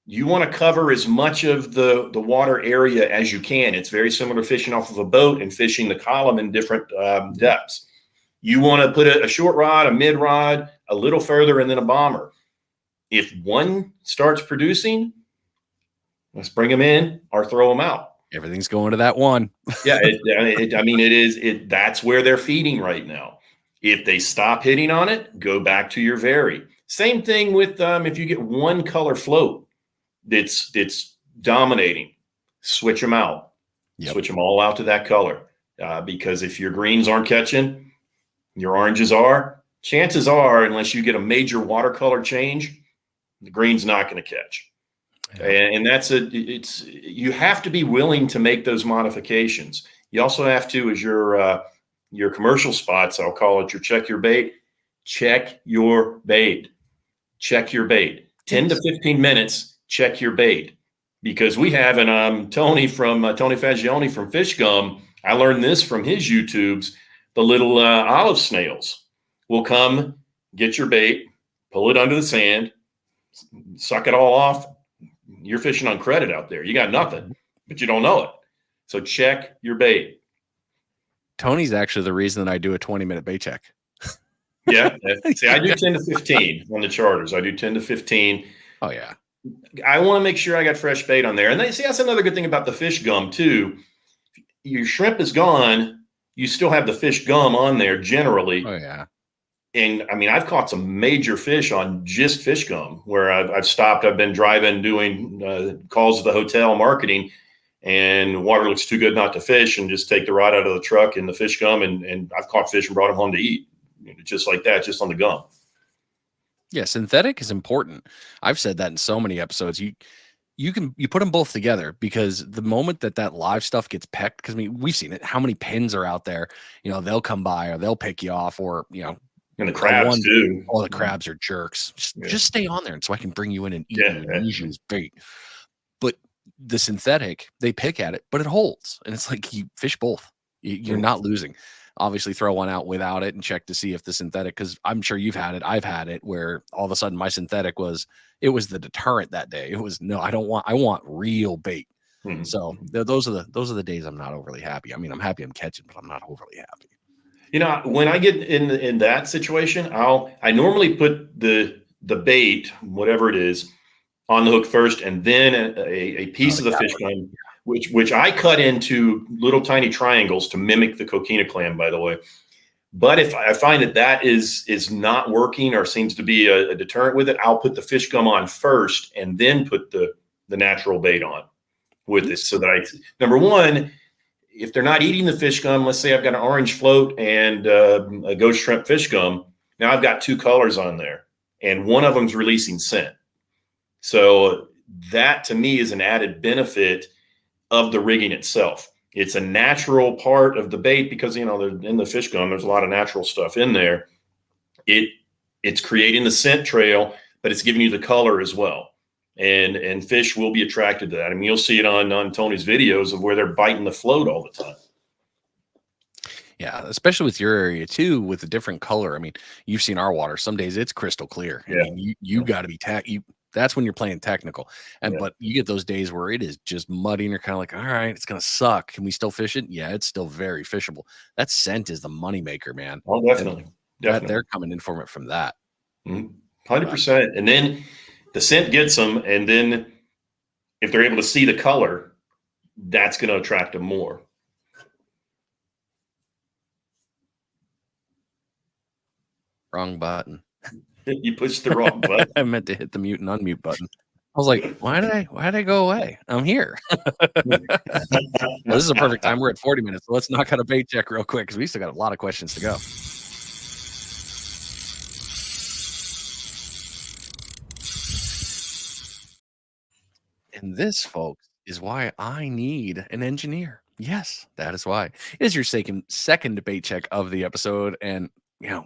You want to cover as much of the water area as you can. It's very similar to fishing off of a boat and fishing the column in different depths. You want to put a short rod, a mid rod, a little further, and then a bomber. If one starts producing, let's bring them in or throw them out. Everything's going to that one. Yeah, that's where they're feeding right now. If they stop hitting on it, go back to your vary. Same thing with if you get one color float that's dominating, switch them out. Yep. Switch them all out to that color, because if your greens aren't catching, your oranges are. Chances are, unless you get a major watercolor change, the green's not going to catch. Yeah. And you have to be willing to make those modifications. You also have to, as your commercial spots, I'll call it your check your bait. Check your bait. Check your bait. 10 to 15 minutes, check your bait. Because we have, and Tony Fagioni from Fish Gum, I learned this from his YouTubes, the little olive snails will come, get your bait, pull it under the sand, suck it all off. You're fishing on credit out there. You got nothing, but you don't know it. So check your bait. Tony's actually the reason that I do a 20-minute bait check. Yeah. See, I do 10 to 15 on the charters. I do 10 to 15. Oh, yeah. I want to make sure I got fresh bait on there. And that's another good thing about the fish gum, too. Your shrimp is gone. You still have the fish gum on there generally. Oh, yeah. And I mean, I've caught some major fish on just fish gum where I've stopped. I've been driving, doing calls to the hotel marketing, and water looks too good not to fish, and just take the rod out of the truck and the fish gum. And I've caught fish and brought them home to eat, just like that, just on the gum. Yeah. Synthetic is important. I've said that in so many episodes. You put them both together, because the moment that live stuff gets pecked, because I mean, we've seen it, how many pins are out there, they'll come by or they'll pick you off, or, and the crabs too. All the crabs are jerks. Just stay on there, and so I can bring you in and eat you and use you as bait. But the synthetic, they pick at it, but it holds, and it's like you fish both. You're not losing. obviously throw one out without it and check to see if the synthetic, because I'm sure you've had it. I've had it where all of a sudden my synthetic was the deterrent that day. It was no, I want real bait. Mhm. So those are the days I'm not overly happy. I mean, I'm happy I'm catching, but I'm not overly happy. When I get in that situation, I normally put the bait, whatever it is, on the hook first, and then a piece of the fish gun, which I cut into little tiny triangles to mimic the coquina clam, by the way. But if I find that is not working or seems to be a deterrent with it, I'll put the fish gum on first and then put the natural bait on with it. So that number one, if they're not eating the fish gum, let's say I've got an orange float and a ghost shrimp fish gum, now I've got two colors on there, and one of them's releasing scent. So that to me is an added benefit of the rigging itself. It's a natural part of the bait because, in the fish gum, there's a lot of natural stuff in there. It's creating the scent trail, but it's giving you the color as well. And fish will be attracted to that. I mean, you'll see it on Tony's videos of where they're biting the float all the time. Yeah, especially with your area too, with a different color. I mean, you've seen our water. Some days it's crystal clear. Yeah. I mean, you got to be that's when you're playing technical. But you get those days where it is just muddy and you're kind of like, all right, it's gonna suck. Can we still fish it? Yeah, it's still very fishable. That scent is the moneymaker, man. Oh, definitely. That they're coming in from it from that. 100%. And then the scent gets them, and then if they're able to see the color, that's going to attract them more. Wrong button. You pushed the wrong button. I meant to hit the mute and unmute button. I was like, why did I go away? I'm here. Well, this is a perfect time. We're at 40 minutes. So let's knock out a bait check real quick because we still got a lot of questions to go. And this, folks, is why I need an engineer. Yes, that is why. It is your second bait check of the episode. And,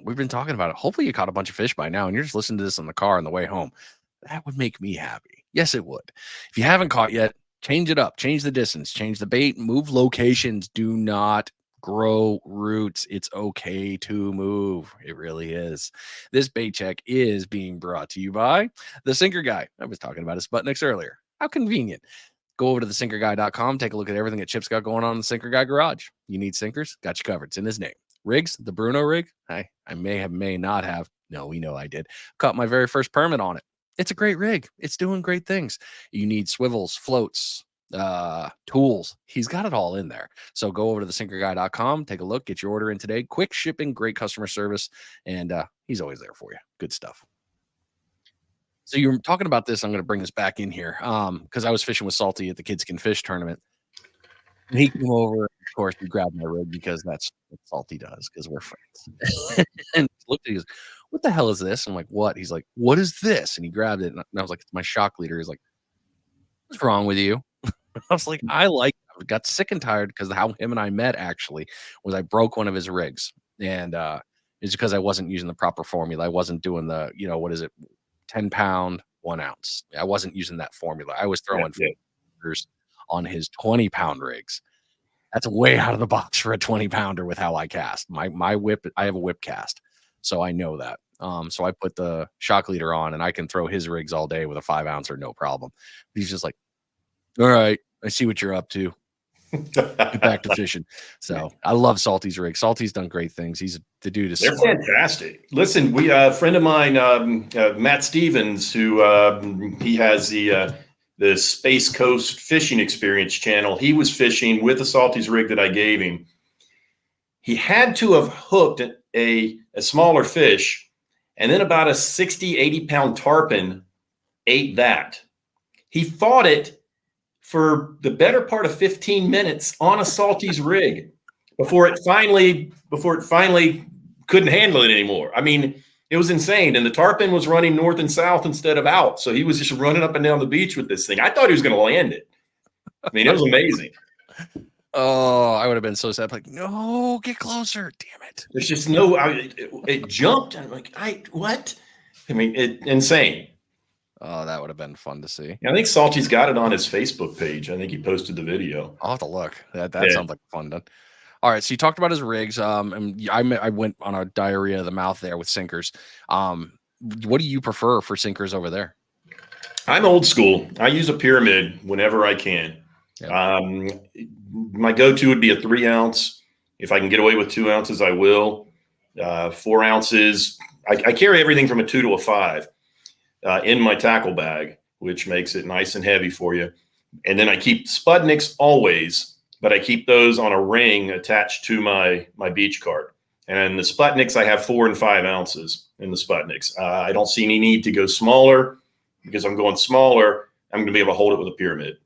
we've been talking about it. Hopefully you caught a bunch of fish by now and you're just listening to this in the car on the way home. That would make me happy. Yes, it would. If you haven't caught yet, change it up. Change the distance. Change the bait. Move locations. Do not grow roots. It's okay to move. It really is. This bait check is being brought to you by the Sinker Guy. I was talking about his Sputniks earlier. How convenient. Go over to thesinkerguy.com. Take a look at everything that Chip's got going on in the Sinker Guy garage. You need sinkers? Got you covered. It's in his name. Rigs, the Bruno rig. I may not have. No, we know I did. Caught my very first permit on it. It's a great rig. It's doing great things. You need swivels, floats, tools. He's got it all in there. So go over to thesinkerguy.com. Take a look. Get your order in today. Quick shipping, great customer service, and he's always there for you. Good stuff. So you were talking about this. I'm going to bring this back in here because I was fishing with Salty at the Kids Can Fish tournament. And he came over. Of course, he grabbed my rig because that's what Salty does because we're friends. And looked at me, he goes, what the hell is this? I'm like, what? He's like, what is this? And he grabbed it. And I was like, it's my shock leader. He's like, what's wrong with you? I was like, I got sick and tired because how him and I met actually was I broke one of his rigs. And it's because I wasn't using the proper formula. I wasn't doing the, 10 pound, 1 ounce. I wasn't using that formula. I was throwing fingers on his 20 pound rigs. That's way out of the box for a 20 pounder with how I cast. My whip, I have a whip cast. So I know that. So I put the shock leader on and I can throw his rigs all day with a 5 ouncer, no problem. He's just like, all right, I see what you're up to. Get back to fishing. So I love Salty's rig. Salty's done great things. The dude is They're smart. fantastic. Listen, we a friend of mine, Matt Stevens, who he has the Space Coast Fishing Experience channel. He was fishing with the Salty's rig that I gave him. He had to have hooked a smaller fish, and then about a 60, 80 pound tarpon ate that. He fought it for the better part of 15 minutes on a Salty's rig before it finally couldn't handle it anymore. I mean, it was insane. And the tarpon was running north and south instead of out. So he was just running up and down the beach with this thing. I thought he was going to land it. I mean, it was amazing. Oh, I would have been so sad. Like, no, get closer. Damn it. There's just it jumped. And I'm like, what? I mean, insane. Oh, that would have been fun to see. I think Salty's got it on his Facebook page. I think he posted the video. I'll have to look. That sounds like fun done. All right, so you talked about his rigs. And I went on a diarrhea of the mouth there with sinkers. What do you prefer for sinkers over there? I'm old school. I use a pyramid whenever I can. Yep. My go-to would be a 3-ounce. If I can get away with 2 ounces, I will. 4 ounces. I carry everything from a 2 to a 5 in my tackle bag, which makes it nice and heavy for you. And then I keep Sputniks always, but I keep those on a ring attached to my beach cart. And the Sputniks, I have 4 and 5 ounces in the Sputniks. I don't see any need to go smaller, because I'm going smaller, I'm going to be able to hold it with a pyramid.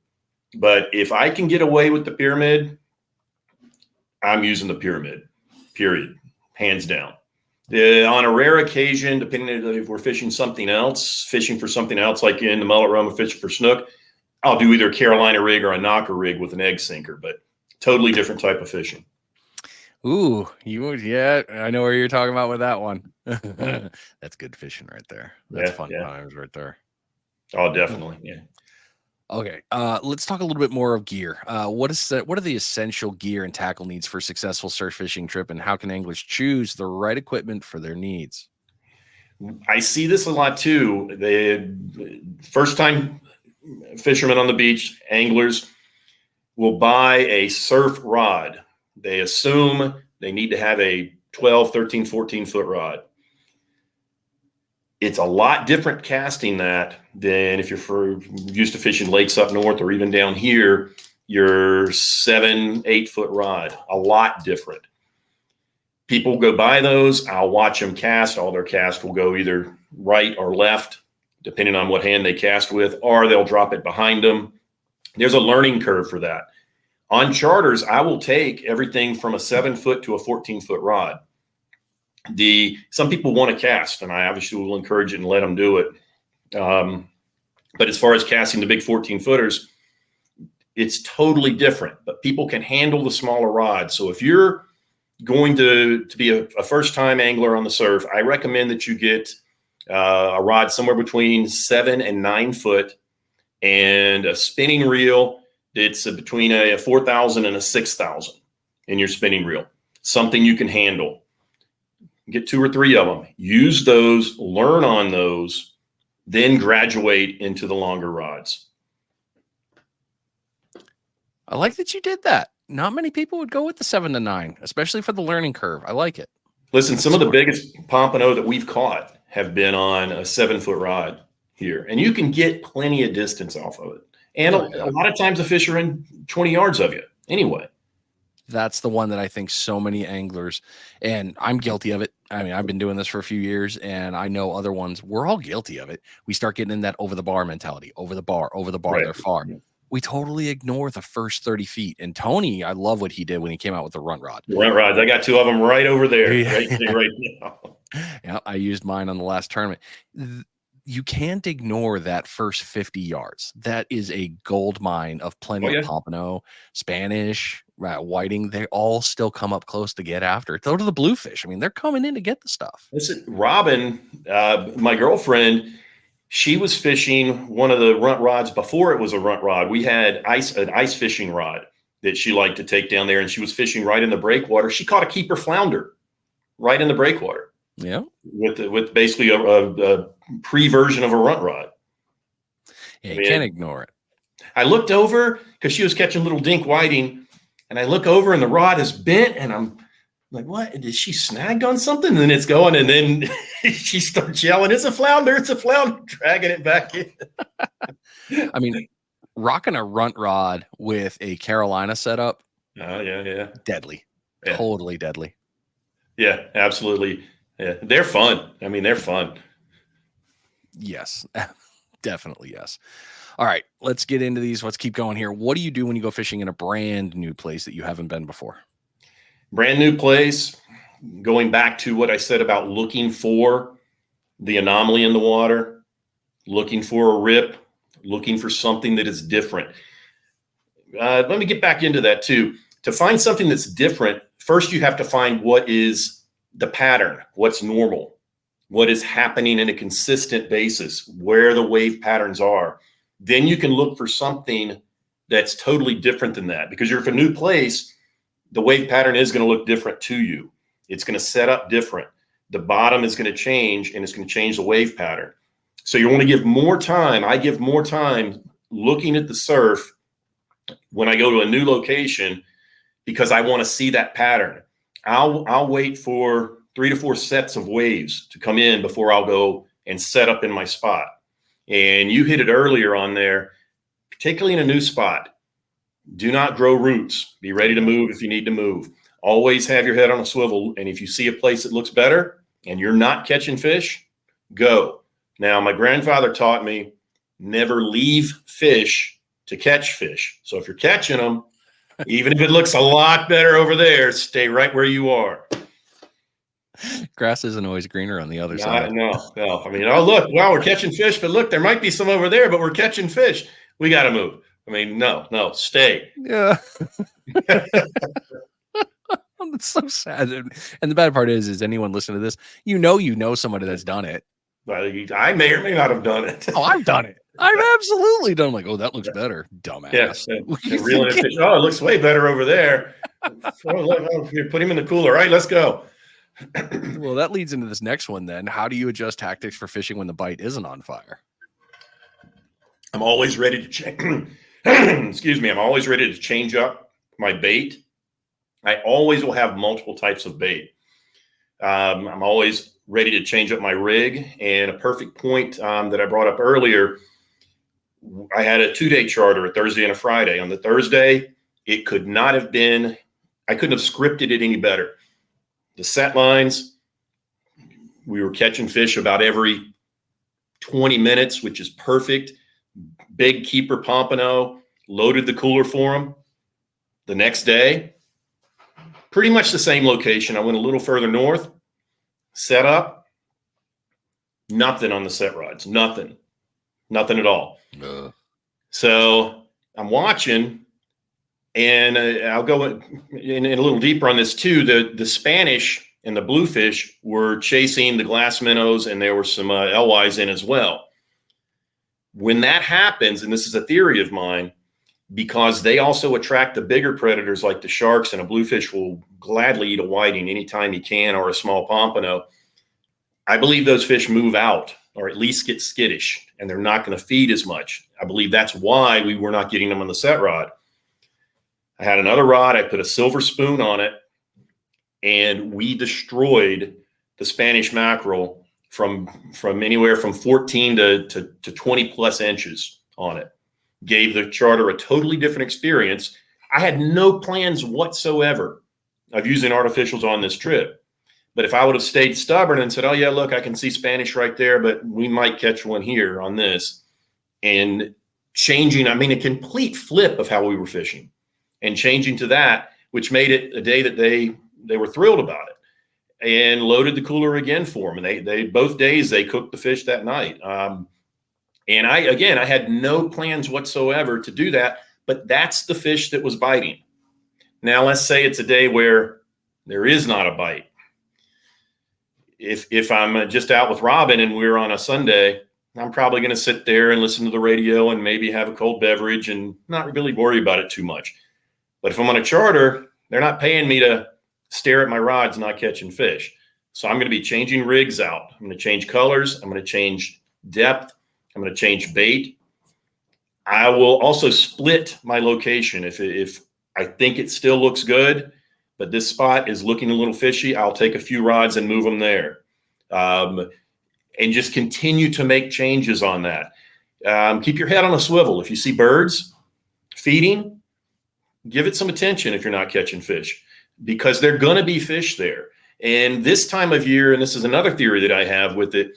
But if I can get away with the pyramid, I'm using the pyramid, period, hands down. On a rare occasion, depending on if we're fishing for something else, like in the mullet run, fishing for snook, I'll do either a Carolina rig or a knocker rig with an egg sinker, but totally different type of fishing. Ooh, yeah, I know where you're talking about with that one. That's good fishing right there. That's fun times right there. Oh, definitely. Yeah. Okay. Let's talk a little bit more of gear. What are the essential gear and tackle needs for a successful surf fishing trip, and how can anglers choose the right equipment for their needs? I see this a lot too. The first time fishermen on the beach, anglers will buy a surf rod. They assume they need to have a 12, 13, 14 foot rod. It's a lot different casting that than if you're used to fishing lakes up north or even down here, your 7, 8 foot rod. A lot different. People go buy those. I'll watch them cast. All their cast will go either right or left, depending on what hand they cast with, or they'll drop it behind them. There's a learning curve for that. On charters, I will take everything from a 7 foot to a 14 foot rod. Some people want to cast, and I obviously will encourage it and let them do it. But as far as casting the big 14 footers, it's totally different, but people can handle the smaller rods. So if you're going to be a first time angler on the surf, I recommend that you get a rod somewhere between 7 and 9 foot and a spinning reel. It's between a 4,000 and a 6,000 in your spinning reel, something you can handle. Get 2 or 3 of them, use those, learn on those, then graduate into the longer rods. I like that you did that. Not many people would go with the 7 to 9, especially for the learning curve. I like it. Listen, some of the biggest pompano that we've caught have been on a 7 foot rod here, and you can get plenty of distance off of it. And a lot of times the fish are in 20 yards of you anyway. That's the one that I think so many anglers, and I'm guilty of it. I mean, I've been doing this for a few years, and I know other ones, we're all guilty of it. We start getting in that over the bar mentality, over the bar, Right. they're far. We totally ignore the first 30 feet. And Tony, I love what he did when he came out with the runt rod. The runt rods. I got 2 of them right over there, right now. Yeah, I used mine on the last tournament. You can't ignore that first 50 yards. That is a gold mine of plenty of pompano, Spanish, whiting. They all still come up close to get after it. So do the bluefish. I mean, they're coming in to get the stuff. Listen, Robin, my girlfriend, she was fishing one of the runt rods before it was a runt rod. We had an ice fishing rod that she liked to take down there, and she was fishing right in the breakwater. She caught a keeper flounder right in the breakwater. Yeah, with basically a pre-version of a runt rod. Yeah, you can't ignore it. I looked over because she was catching little dink whiting, and I look over and the rod is bent, and I'm like, what? Did she snagged on something? And then it's going, and then she starts yelling, it's a flounder, dragging it back in. I mean, rocking a runt rod with a Carolina setup. Oh, yeah. Deadly. Yeah. Totally deadly. Yeah, absolutely. Yeah, they're fun. I mean, they're fun. Yes, definitely yes. All right, let's get into these. Let's keep going here. What do you do when you go fishing in a brand new place that you haven't been before? Brand new place, going back to what I said about looking for the anomaly in the water, looking for a rip, looking for something that is different. Let me get back into that too. To find something that's different, first you have to find what is the pattern, what's normal, what is happening in a consistent basis, where the wave patterns are. Then you can look for something that's totally different than that. Because you're in a new place, the wave pattern is going to look different to you. It's going to set up different. The bottom is going to change, and it's going to change the wave pattern. So you want to give more time. I give more time looking at the surf when I go to a new location because I want to see that pattern. I'll wait for 3 to 4 sets of waves to come in before I'll go and set up in my spot. And you hit it earlier on there, particularly in a new spot. Do not grow roots. Be ready to move if you need to move. Always have your head on a swivel. And if you see a place that looks better and you're not catching fish, go. Now, my grandfather taught me never leave fish to catch fish. So if you're catching them, even if it looks a lot better over there, stay right where you are. Grass isn't always greener on the other side. No. I mean, oh, look, wow, we're catching fish, but look, there might be some over there, but we're catching fish. We got to move. I mean, no, stay. Yeah. It's so sad. And the bad part is anyone listening to this, you know somebody that's done it. I may or may not have done it. Oh, I've done it. I've absolutely done. I'm like, oh, that looks better, dumbass. Yes. Reeling fish. Oh, it looks way better over there. Here, put him in the cooler. All right, let's go. Well, that leads into this next one then. How do you adjust tactics for fishing when the bite isn't on fire? I'm always ready to change. Excuse me. I'm always ready to change up my bait. I always will have multiple types of bait. I'm always ready to change up my rig. And a perfect point that I brought up earlier, I had a 2-day charter, a Thursday and a Friday. On the Thursday, it could not have been, I couldn't have scripted it any better. The set lines, we were catching fish about every 20 minutes, which is perfect. Big keeper pompano, loaded the cooler for them. The next day, pretty much the same location. I went a little further north, set up, nothing on the set rods, nothing at all. So I'm watching, and I'll go in a little deeper on this too. The Spanish and the bluefish were chasing the glass minnows, and there were some LYs in as well. When that happens, and this is a theory of mine, because they also attract the bigger predators like the sharks, and a bluefish will gladly eat a whiting anytime he can, or a small pompano. I believe those fish move out, or at least get skittish, and they're not going to feed as much. I believe that's why we were not getting them on the set rod. I had another rod. I put a silver spoon on it, and we destroyed the Spanish mackerel from anywhere from 14 to 20 plus inches on it. Gave the charter a totally different experience. I had no plans whatsoever of using artificials on this trip. But if I would have stayed stubborn and said, oh, yeah, look, I can see Spanish right there, but we might catch one here on this, and changing, I mean, a complete flip of how we were fishing and changing to that, which made it a day that they were thrilled about it, and loaded the cooler again for them. And they both days they cooked the fish that night. And I had no plans whatsoever to do that, but that's the fish that was biting. Now, let's say it's a day where there is not a bite. If I'm just out with Robin and we're on a Sunday, I'm probably going to sit there and listen to the radio and maybe have a cold beverage and not really worry about it too much. But if I'm on a charter, they're not paying me to stare at my rods not catching fish. So I'm going to be changing rigs out. I'm going to change colors. I'm going to change depth. I'm going to change bait. I will also split my location. If I think it still looks good, but this spot is looking a little fishy, I'll take a few rods and move them there. And just continue to make changes on that. Keep your head on a swivel. If you see birds feeding, give it some attention if you're not catching fish, because they're going to be fish there. And this time of year, and this is another theory that I have with it,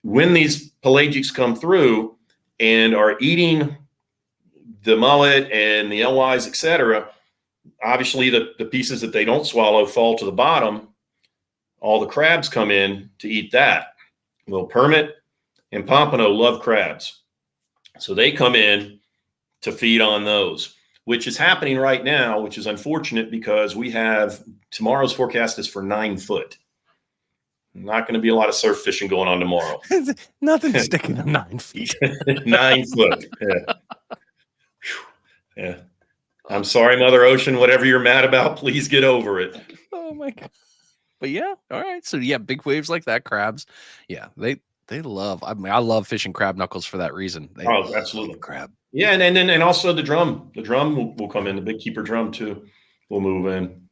when these pelagics come through and are eating the mullet and the LYs, et cetera, obviously the pieces that they don't swallow fall to the bottom. All the crabs come in to eat that. Well, permit and pompano love crabs. So they come in to feed on those, which is happening right now, which is unfortunate because we have tomorrow's forecast is for 9 foot. Not going to be a lot of surf fishing going on tomorrow. Nothing sticking to 9 feet. 9 foot. Yeah. Yeah. I'm sorry, Mother Ocean. Whatever you're mad about, please get over it. Oh my God. But yeah, all right. So yeah, big waves like that, crabs. Yeah, they love. I mean, I love fishing crab knuckles for that reason. They Oh, love absolutely. crab. Yeah, and also the drum. The drum will come in. The big keeper drum too will move in.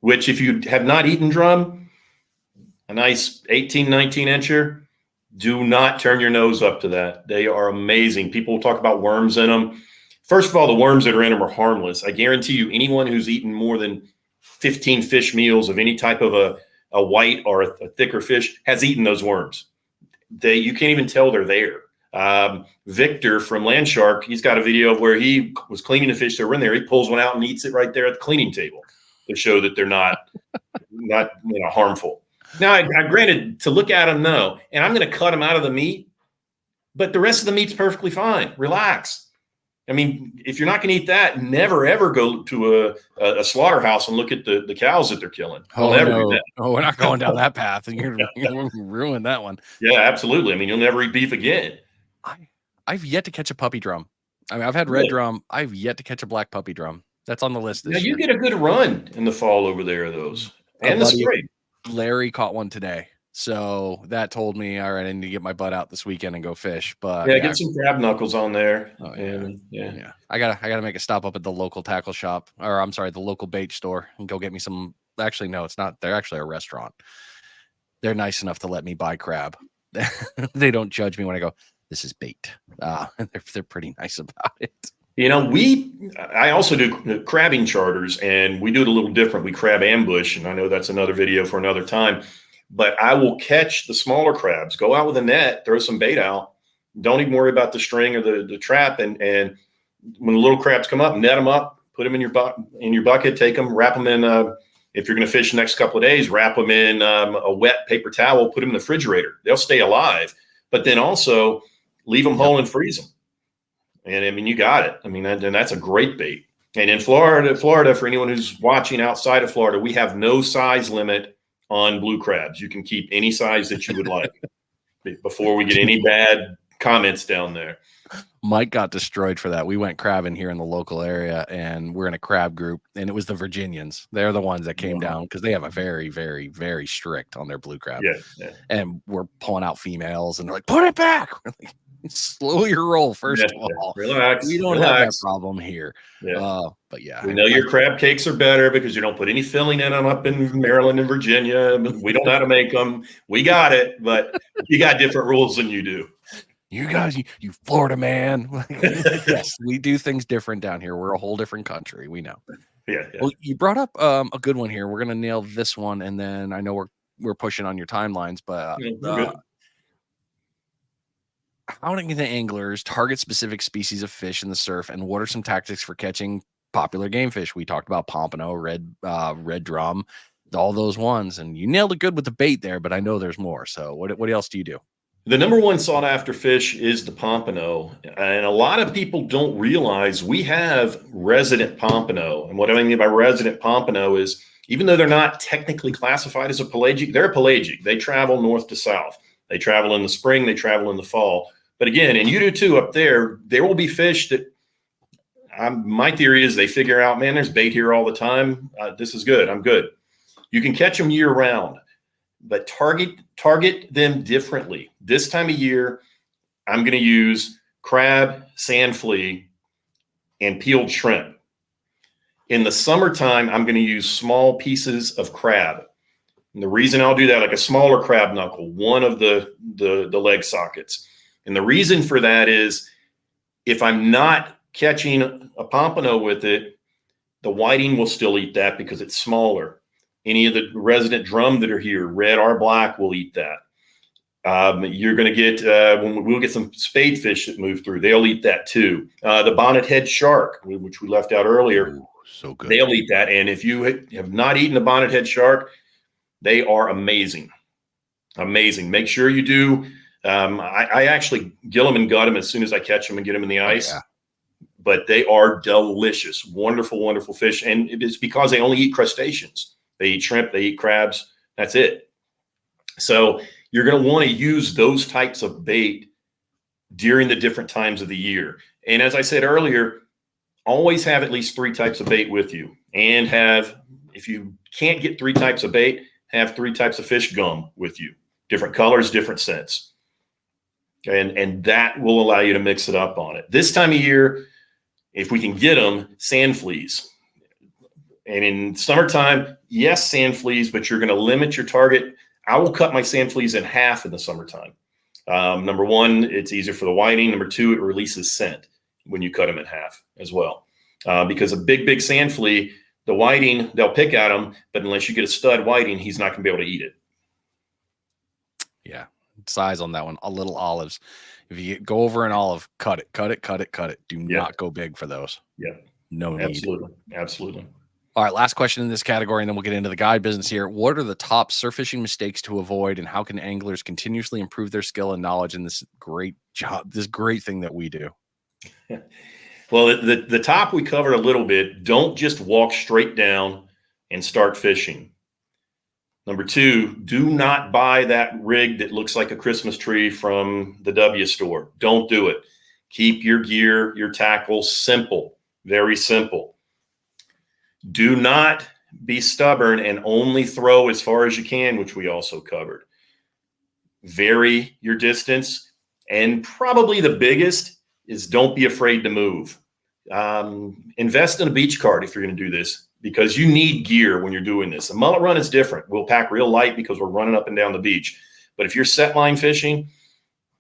Which, if you have not eaten drum, a nice 18, 19 incher, do not turn your nose up to that. They are amazing. People talk about worms in them. First of all, the worms that are in them are harmless. I guarantee you, anyone who's eaten more than 15 fish meals of any type of a white or a thicker fish has eaten those worms. You can't even tell they're there. Victor from Land Shark, he's got a video of where he was cleaning the fish that were in there. He pulls one out and eats it right there at the cleaning table to show that they're not harmful. Now, I granted, to look at them, no, and I'm going to cut them out of the meat, but the rest of the meat's perfectly fine. Relax. I mean, if you're not going to eat that, never ever go to a slaughterhouse and look at the cows that they're killing. Oh no! Oh, we're not going down that path. You're ruin that one. Yeah, absolutely. I mean, you'll never eat beef again. I've yet to catch a puppy drum. I mean, I've had red drum. I've yet to catch a black puppy drum. That's on the list this year. You get a good run in the fall over there of those, and the spring. Larry caught one today, so that told me, all right, I need to get my butt out this weekend and go fish. But yeah, get some crab knuckles on there. Oh, yeah. I gotta make a stop up at the local tackle shop, or I'm sorry, the local bait store, and go get me some. Actually, no, it's not. They're actually a restaurant. They're nice enough to let me buy crab. They don't judge me when I go, this is bait. They're pretty nice about it. You know, I also do crabbing charters, and we do it a little different. We crab ambush, and I know that's another video for another time. But I will catch the smaller crabs, go out with a net, throw some bait out. Don't even worry about the string or the trap. And when the little crabs come up, net them up, put them in your bucket, take them, wrap them in. If you're going to fish the next couple of days, wrap them in a wet paper towel, put them in the refrigerator. They'll stay alive. But then also leave them whole and freeze them. And I mean, you got it. I mean, and that's a great bait. And in Florida, for anyone who's watching outside of Florida, we have no size limit on blue crabs. You can keep any size that you would like before we get any bad comments down there. Mike got destroyed for that. We went crabbing here in the local area, and we're in a crab group, and it was the Virginians. They're the ones that came down because they have a very, very, very strict on their blue crab. Yeah. And we're pulling out females, and they're like, put it back. We're like, slow your roll, first of all. Relax. We don't have that problem here. Yeah. But yeah. We know your crab cakes are better because you don't put any filling in them up in Maryland and Virginia. We don't know how to make them. We got it, but you got different rules than you do. You guys, you Florida man. Yes, we do things different down here. We're a whole different country. We know. Yeah. Well, you brought up a good one here. We're gonna nail this one, and then I know we're pushing on your timelines, but how do the anglers target specific species of fish in the surf, and what are some tactics for catching popular game fish? We talked about pompano, red drum, all those ones, and you nailed it good with the bait there. But I know there's more. So what else do you do? The number one sought after fish is the pompano. And a lot of people don't realize we have resident pompano. And what I mean by resident pompano is, even though they're not technically classified as a pelagic, they're a pelagic. They travel north to south. They travel in the spring, they travel in the fall. But again, and you do too up there will be fish that my theory is they figure out, man, there's bait here all the time. This is good. I'm good. You can catch them year round. But target them differently. This time of year, I'm going to use crab, sand flea, and peeled shrimp. In the summertime, I'm going to use small pieces of crab. And the reason I'll do that, like a smaller crab knuckle, one of the leg sockets. And the reason for that is, if I'm not catching a pompano with it, the whiting will still eat that because it's smaller. Any of the resident drum that are here, red or black, will eat that. You're going to get, we'll get some spade fish that move through. They'll eat that too. The bonnet head shark, which we left out earlier, Ooh, so good. They'll eat that. And if you have not eaten a bonnet head shark, they are amazing. Amazing. Make sure you do. I actually gill them and gut them as soon as I catch them and get them in the ice. Yeah. But they are delicious, wonderful, wonderful fish. And it's because they only eat crustaceans. They eat shrimp, they eat crabs. That's it. So you're going to want to use those types of bait during the different times of the year. And as I said earlier, always have at least 3 types of bait with you, and if you can't get 3 types of bait, have 3 types of fish gum with you, different colors, different scents. And that will allow you to mix it up on it. This time of year, if we can get them, sand fleas. And in summertime, yes, sand fleas, but you're going to limit your target. I will cut my sand fleas in half in the summertime. Number one, it's easier for the whiting. Number two, it releases scent when you cut them in half as well. Because a big sand flea, the whiting, they'll pick at them, but unless you get a stud whiting, he's not going to be able to eat it. Yeah. Size on that one, a little olives. If you go over an olive, cut it. Do not go big for those. Yeah. No need. Absolutely. All right, last question in this category, and then we'll get into the guide business here. What are the top surf fishing mistakes to avoid, and how can anglers continuously improve their skill and knowledge in this great job, this great thing that we do? Well, the top we covered a little bit. Don't just walk straight down and start fishing. Number two, do not buy that rig that looks like a Christmas tree from the W store. Don't do it. Keep your gear, your tackle simple, very simple. Do not be stubborn and only throw as far as you can, which we also covered. Vary your distance. And probably the biggest is don't be afraid to move. Invest in a beach cart if you're going to do this, because you need gear when you're doing this. A mullet run is different. We'll pack real light because we're running up and down the beach. But if you're set line fishing,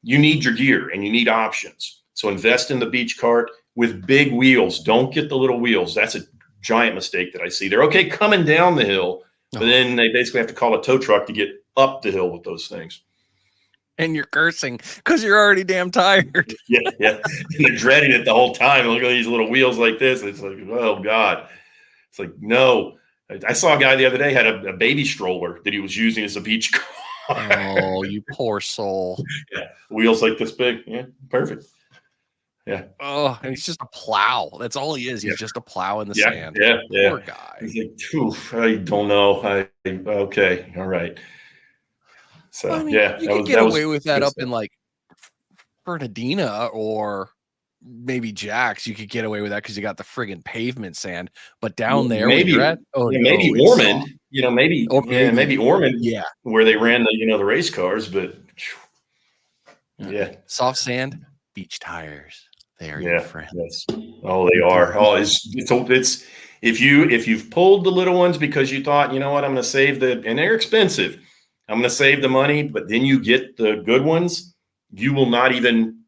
you need your gear and you need options. So invest in the beach cart with big wheels. Don't get the little wheels. That's a giant mistake that I see. They're okay coming down the hill, but then they basically have to call a tow truck to get up the hill with those things. And you're cursing because you're already damn tired. Yeah. And they're dreading it the whole time. Look at these little wheels like this. It's like, oh God. It's like, no. I saw a guy the other day had a baby stroller that he was using as a beach car. Oh, you poor soul. Yeah. Wheels like this big. Yeah. Perfect. Yeah. Oh, and he's just a plow. That's all he is. He's just a plow in the sand. Yeah. Poor guy. He's like, I don't know. Okay. All right. So, I mean, you could get away with that up in like Fernandina or maybe Jack's. You could get away with that because you got the friggin' pavement sand. But down there, maybe Ormond, maybe Ormond, yeah, where they ran the race cars, but yeah, soft sand, beach tires. They are your friends. Yes. Oh, they are. Oh, it's if you've pulled the little ones because you thought, you know what, I'm going to save and they're expensive. I'm going to save the money, but then you get the good ones. You will not even,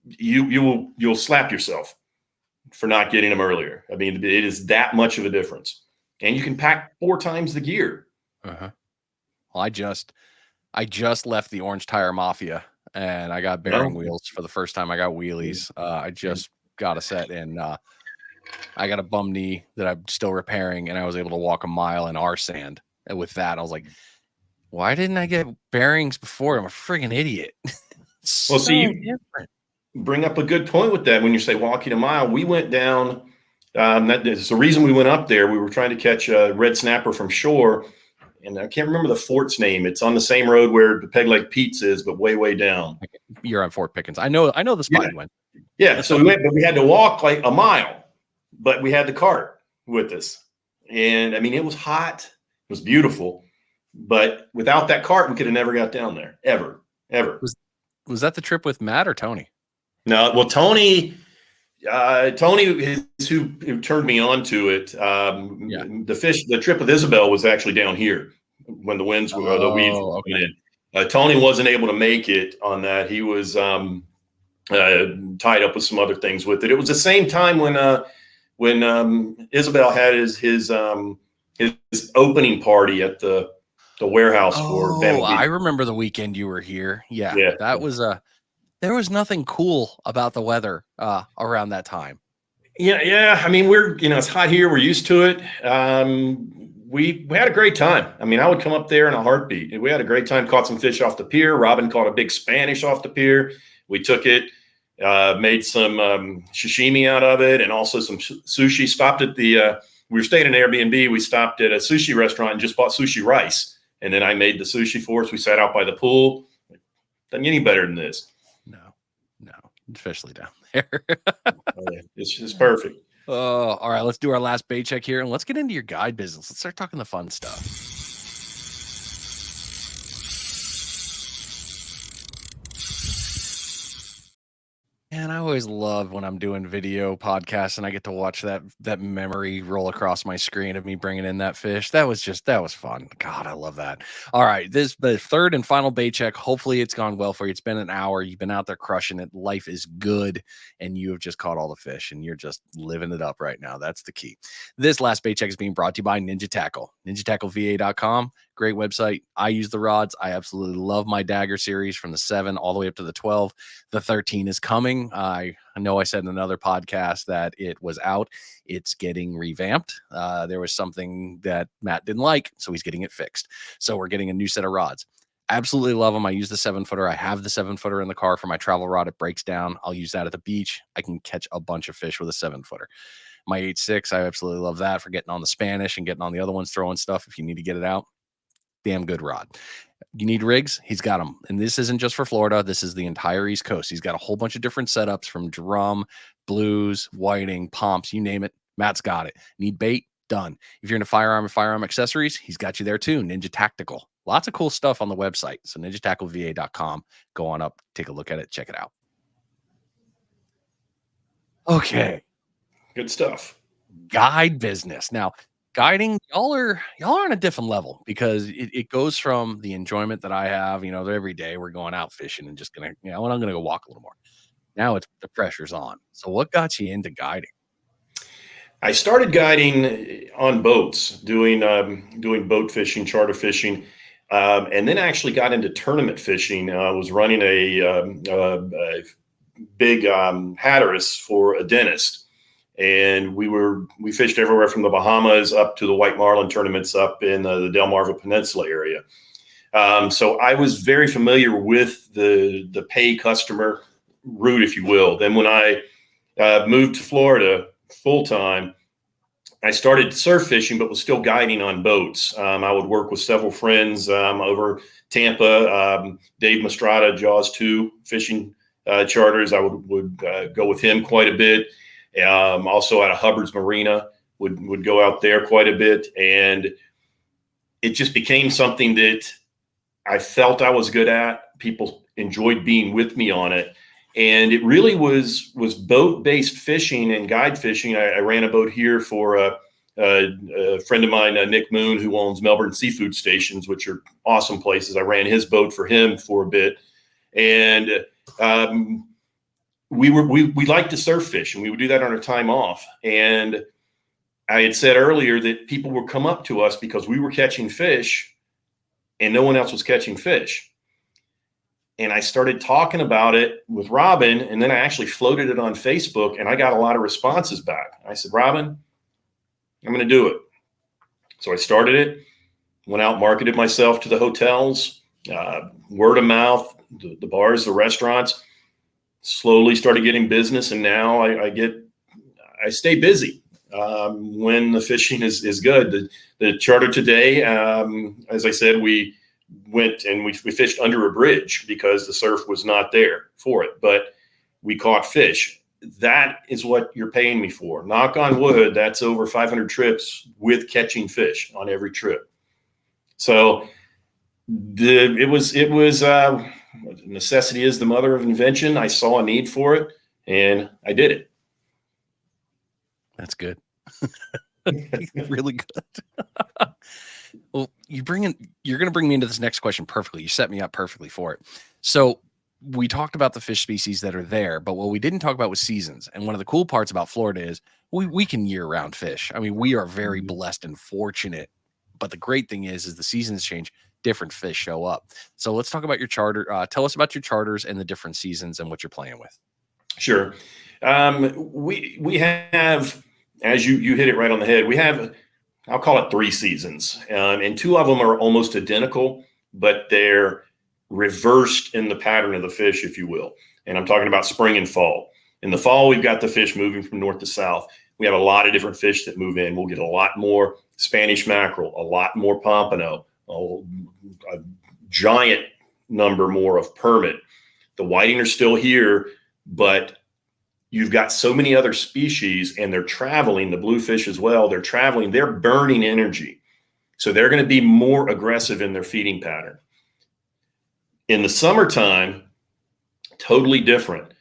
you'll slap yourself for not getting them earlier. I mean, it is that much of a difference, and you can pack 4 times the gear. Well, I just left the Orange Tire Mafia, and I got bearing wheels for the first time. I got wheelies. I just got a set, and I got a bum knee that I'm still repairing, and I was able to walk a mile in our sand. And with that, I was like, why didn't I get bearings before? I'm a friggin' idiot. Well, see, you bring up a good point with that when you say walking a mile. We went down. That is the reason we went up there. We were trying to catch a red snapper from shore, and I can't remember the fort's name. It's on the same road where the Peg Leg Pete's is, but way down. You're on Fort Pickens. I know the spot you went. Yeah, so we went, but we had to walk like a mile, but we had the cart with us. And I mean, it was hot. It was beautiful. But without that cart, we could have never got down there, ever. Was that the trip with Matt or Tony? No, well, Tony is who turned me on to it. The trip with Isabel was actually down here when the winds were the weeds were coming in. Tony wasn't able to make it on that. He was tied up with some other things with it. It was the same time when Isabel had his opening party at the warehouse for Bama Beach. I remember the weekend you were here. Yeah. That was there was nothing cool about the weather around that time. Yeah. I mean, it's hot here. We're used to it. We had a great time. I mean, I would come up there in a heartbeat. We had a great time. Caught some fish off the pier. Robin caught a big Spanish off the pier. We took it, made some sashimi out of it, and also some sushi. Stopped at we were staying in an Airbnb. We stopped at a sushi restaurant and just bought sushi rice. And then I made the sushi for us. We sat out by the pool. Doesn't get any better than this. No, especially down there. It's just perfect. All right, let's do our last bait check here and let's get into your guide business. Let's start talking the fun stuff. And I always love when I'm doing video podcasts and I get to watch that memory roll across my screen of me bringing in that fish. That was fun. God, I love that. All right, this the third and final bait check. Hopefully, it's gone well for you. It's been an hour. You've been out there crushing it. Life is good, and you have just caught all the fish, and you're just living it up right now. That's the key. This last bait check is being brought to you by Ninja Tackle. NinjaTackleVA.com. Great website. I use the rods. I absolutely love my Dagger series from the 7 all the way up to the 12. The 13 is coming. I know I said in another podcast that it was out. It's getting revamped. There was something that Matt didn't like, so he's getting it fixed. So we're getting a new set of rods. Absolutely love them. I use the 7-footer. I have the 7-footer in the car for my travel rod. It breaks down. I'll use that at the beach. I can catch a bunch of fish with a 7-footer. My 8.6, I absolutely love that for getting on the Spanish and getting on the other ones, throwing stuff if you need to get it out. Damn good rod. You need rigs? He's got them. And this isn't just for Florida. This is the entire East Coast. He's got a whole bunch of different setups from drum, blues, whiting, pomps, you name it. Matt's got it. Need bait? Done. If you're into firearm and firearm accessories, he's got you there too. Ninja Tactical. Lots of cool stuff on the website. So ninjatackleva.com. Go on up, take a look at it, check it out. Okay. Good stuff. Guide business. Now, guiding, y'all are on a different level because it goes from the enjoyment that I have, every day we're going out fishing and just gonna, and I'm gonna go walk a little more. Now it's the pressure's on. So what got you into guiding? I started guiding on boats, doing boat fishing, charter fishing, and then actually got into tournament fishing. I was running a big Hatteras for a dentist. And we fished everywhere from the Bahamas up to the white marlin tournaments up in the Delmarva Peninsula area. So I was very familiar with the pay customer route, if you will. Then when I moved to Florida full time, I started surf fishing, but was still guiding on boats. I would work with several friends over Tampa, Dave Mastrada, Jaws 2 fishing charters. I would go with him quite a bit. Also out of Hubbard's Marina, would go out there quite a bit. And it just became something that I felt I was good at. People enjoyed being with me on it. And it really was boat-based fishing and guide fishing. I ran a boat here for a friend of mine, Nick Moon, who owns Melbourne Seafood Stations, which are awesome places. I ran his boat for him for a bit. And we liked to surf fish, and we would do that on our time off. And I had said earlier that people would come up to us because we were catching fish and no one else was catching fish. And I started talking about it with Robin, and then I actually floated it on Facebook, and I got a lot of responses back. I said, Robin, I'm going to do it. So I started it, went out, marketed myself to the hotels, word of mouth, the bars, the restaurants. Slowly started getting business, and now I stay busy when the fishing is good. The charter today, as I said, we went and we fished under a bridge because the surf was not there for it, but we caught fish. That is what you're paying me for. Knock on wood, that's over 500 trips with catching fish on every trip. So it was necessity is the mother of invention. I saw a need for it, and I did it. That's good. Really good. Well, you're going to bring me into this next question perfectly. You set me up perfectly for it. So we talked about the fish species that are there, but what we didn't talk about was seasons. And one of the cool parts about Florida is we can year-round fish. I mean, we are very blessed and fortunate. But the great thing is the seasons change, different fish show up. So let's talk about your charter. Tell us about your charters and the different seasons and what you're playing with. Sure. We have, as you hit it right on the head, we have, I'll call it 3 seasons. And 2 of them are almost identical, but they're reversed in the pattern of the fish, if you will. And I'm talking about spring and fall. In the fall, we've got the fish moving from north to south. We have a lot of different fish that move in. We'll get a lot more Spanish mackerel, a lot more pompano, a giant number more of permit. The whiting are still here, but you've got so many other species, and they're traveling, the bluefish as well, they're traveling, they're burning energy. So they're going to be more aggressive in their feeding pattern. In the summertime, totally different.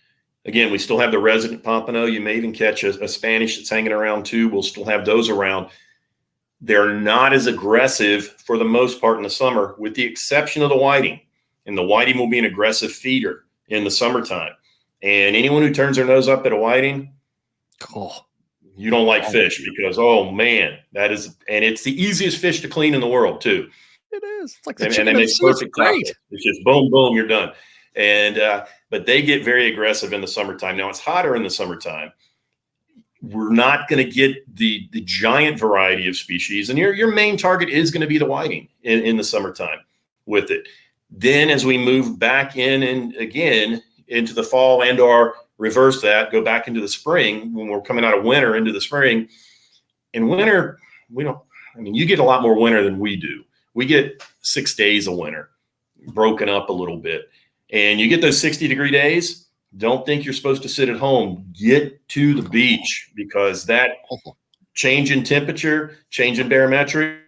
Again, we still have the resident pompano. You may even catch a Spanish that's hanging around too. We'll still have those around. They're not as aggressive for the most part in the summer, with the exception of the whiting. And the whiting will be an aggressive feeder in the summertime. And anyone who turns their nose up at a whiting, you don't like fish, because, oh man, that is, and it's the easiest fish to clean in the world too. It is. It's like the and they make perfect tacos. It's just boom, boom, you're done. And but they get very aggressive in the summertime. Now it's hotter in the summertime. We're not going to get the giant variety of species, and your main target is going to be the whiting in the summertime with it. Then as we move back in and again into the fall, and or reverse that, go back into the spring, when we're coming out of winter into the spring. In winter, you get a lot more winter than we do. We get 6 days of winter broken up a little bit. And you get those 60-degree days, don't think you're supposed to sit at home. Get to the beach, because that change in temperature, change in barometric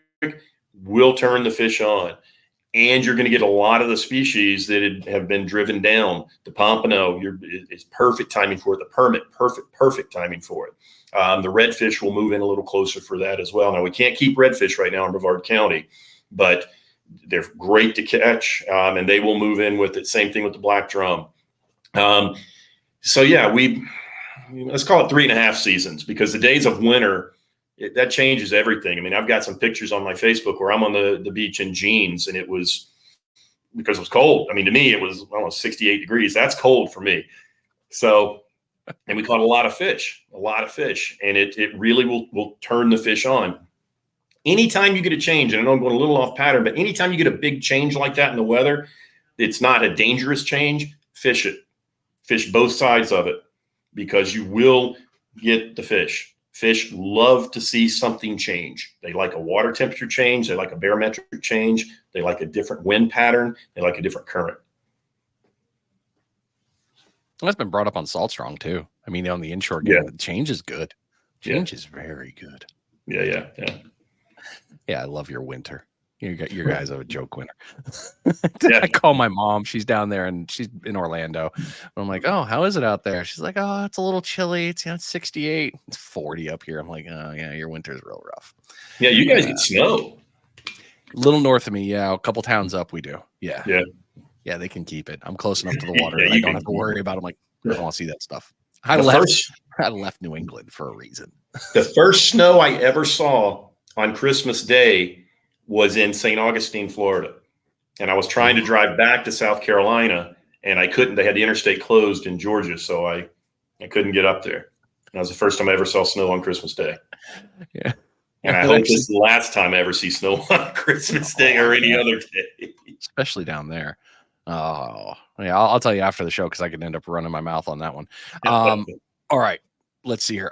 will turn the fish on. And you're going to get a lot of the species that have been driven down. The pompano, it's perfect timing for it. The permit, perfect timing for it. The redfish will move in a little closer for that as well. Now, we can't keep redfish right now in Brevard County, but they're great to catch, and they will move in with it. Same thing with the black drum. So yeah, let's call it 3.5 seasons, because the days of winter, that changes everything. I mean, I've got some pictures on my Facebook where I'm on the beach in jeans, and it was because it was cold. I mean, to me, it was almost 68 degrees. That's cold for me. So, and we caught a lot of fish, and it really will turn the fish on. Anytime you get a change, and I know I'm going a little off pattern, but anytime you get a big change like that in the weather, it's not a dangerous change. Fish it. Fish both sides of it, because you will get the fish. Fish love to see something change. They like a water temperature change. They like a barometric change. They like a different wind pattern. They like a different current. Well, that's been brought up on Salt Strong too. I mean, on the inshore game, the change is good. Change is very good. Yeah. Yeah, I love your winter. You guys have a joke winter. I call my mom. She's down there, and she's in Orlando. I'm like, oh, how is it out there? She's like, oh, it's a little chilly. It's 68. It's 40 up here. I'm like, oh yeah, your winter's real rough. Yeah, you guys get snow. A little north of me, yeah. A couple towns up, we do. Yeah. They can keep it. I'm close enough to the water that I don't have to worry about it. I'm like, I don't want to see that stuff. I left New England for a reason. The first snow I ever saw on Christmas Day was in St. Augustine, Florida. And I was trying to drive back to South Carolina, and I couldn't. They had the interstate closed in Georgia, so I couldn't get up there. And that was the first time I ever saw snow on Christmas Day. Yeah. And I hope this is the last time I ever see snow on Christmas Day or any other day. Especially down there. Oh, yeah, I'll tell you after the show, because I could end up running my mouth on that one. All right. Let's see here.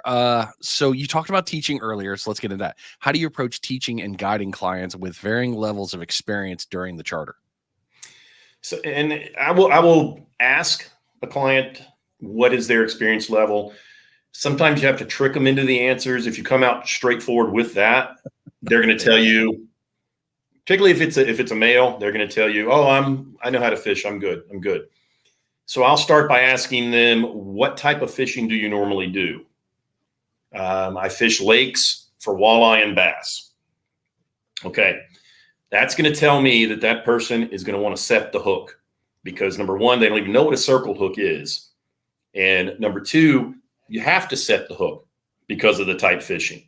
So you talked about teaching earlier, so let's get into that. How do you approach teaching and guiding clients with varying levels of experience during the charter? So, and I will ask a client, what is their experience level? Sometimes you have to trick them into the answers. If you come out straightforward with that, they're going to tell you, particularly if it's a male, they're going to tell you, oh, I know how to fish. I'm good. So I'll start by asking them, what type of fishing do you normally do? I fish lakes for walleye and bass. Okay. That's going to tell me that person is going to want to set the hook, because number one, they don't even know what a circle hook is. And number two, you have to set the hook because of the type fishing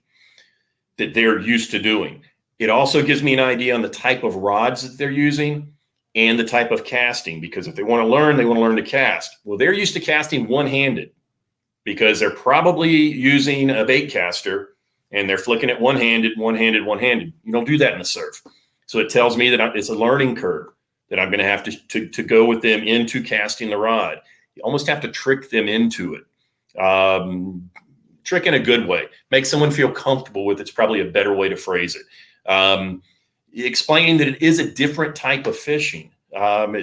that they're used to doing. It also gives me an idea on the type of rods that they're using and the type of casting, because if they want to learn to cast. Well, they're used to casting one-handed, because they're probably using a bait caster and they're flicking it one-handed. You don't do that in the surf. So it tells me that it's a learning curve that I'm going to have to go with them into casting the rod. You almost have to trick them into it. Trick in a good way. Make someone feel comfortable with it's probably a better way to phrase it. Explaining that it is a different type of fishing,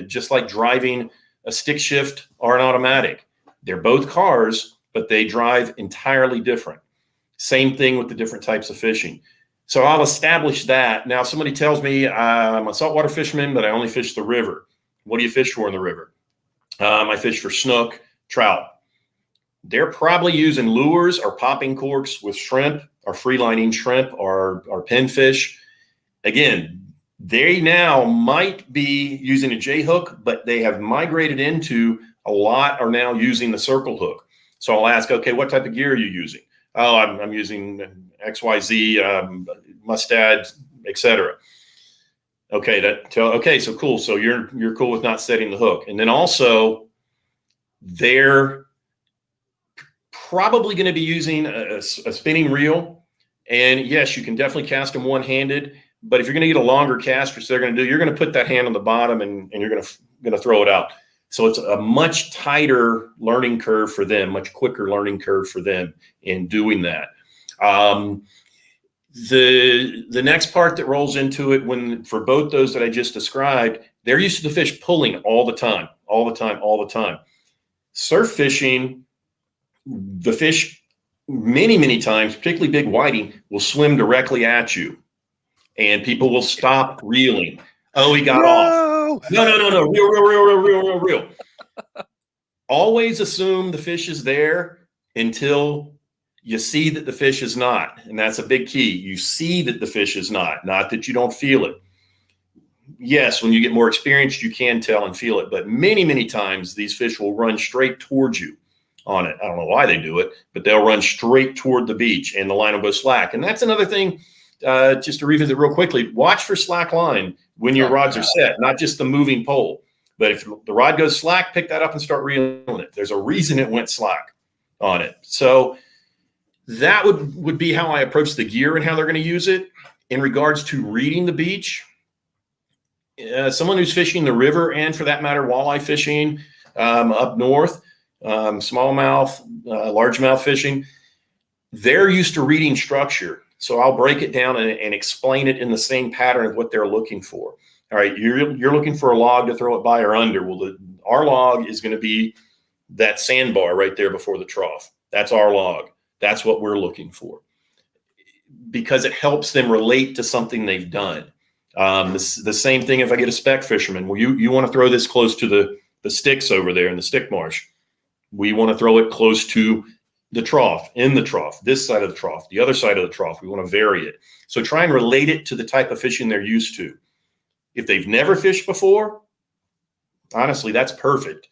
just like driving a stick shift or an automatic. They're both cars, but they drive entirely different. Same thing with the different types of fishing. So I'll establish that. Now, somebody tells me I'm a saltwater fisherman, but I only fish the river. What do you fish for in the river? I fish for snook, trout. They're probably using lures or popping corks with shrimp or free-lining shrimp or pinfish. Again, they now might be using a J hook, but they have migrated into a lot are now using the circle hook. So I'll ask, okay, what type of gear are you using? Oh, I'm using XYZ, Mustad, etc. Okay, okay, so cool. So you're cool with not setting the hook. And then also they're probably going to be using a spinning reel. And yes, you can definitely cast them one-handed, but if you're going to get a longer cast, which they're going to do, you're going to put that hand on the bottom and you're going to throw it out. So it's a much tighter learning curve for them, much quicker learning curve for them in doing that. The next part that rolls into it, for both those that I just described, they're used to the fish pulling all the time. Surf fishing, the fish many times, particularly big whiting, will swim directly at you, and people will stop reeling. Oh, he got off. No. Real. Always assume the fish is there until you see that the fish is not. And that's a big key. You see that the fish is not that you don't feel it. Yes, when you get more experienced, you can tell and feel it. But many times these fish will run straight towards you on it. I don't know why they do it, but they'll run straight toward the beach and the line will go slack. And that's another thing, just to revisit real quickly, watch for slack line when your rods are set, not just the moving pole. But if the rod goes slack, pick that up and start reeling it. There's a reason it went slack on it. So that would be how I approach the gear and how they're going to use it. In regards to reading the beach, someone who's fishing the river, and for that matter, walleye fishing up north, smallmouth, largemouth fishing, they're used to reading structure. So I'll break it down and explain it in the same pattern of what they're looking for. All right, you're looking for a log to throw it by or under. Well, our log is going to be that sandbar right there before the trough. That's our log. That's what we're looking for, because it helps them relate to something they've done. The same thing if I get a spec fisherman. Well, you want to throw this close to the sticks over there in the stick marsh. We want to throw it close to the trough, in the trough, this side of the trough, the other side of the trough. We want to vary it. So try and relate it to the type of fishing they're used to. If they've never fished before, honestly, that's perfect,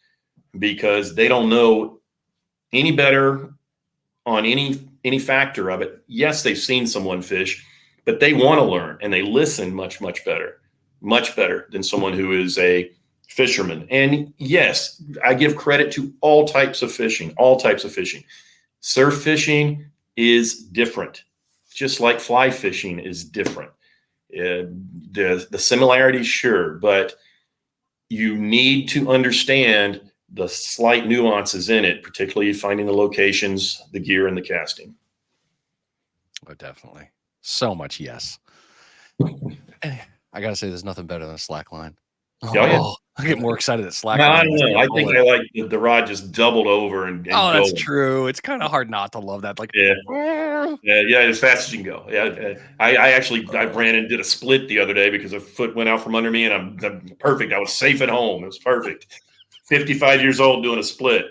because they don't know any better on any factor of it. Yes, they've seen someone fish, but they want to learn and they listen much better than someone who is a fisherman. And yes, I give credit to all types of fishing. Surf fishing is different, just like fly fishing is different. The similarities, sure, but you need to understand the slight nuances in it, particularly finding the locations, the gear, and the casting. Oh, definitely. So much yes. I gotta say, there's nothing better than a slack line. Yeah. I get more excited at slack I line. don't know. I think I like the rod just doubled over and that's true. It's kind of hard not to love that. Like, yeah, as fast as you can go. Yeah, I ran and did a split the other day because a foot went out from under me, and I'm perfect. I was safe at home. It was perfect. 55 years old doing a split.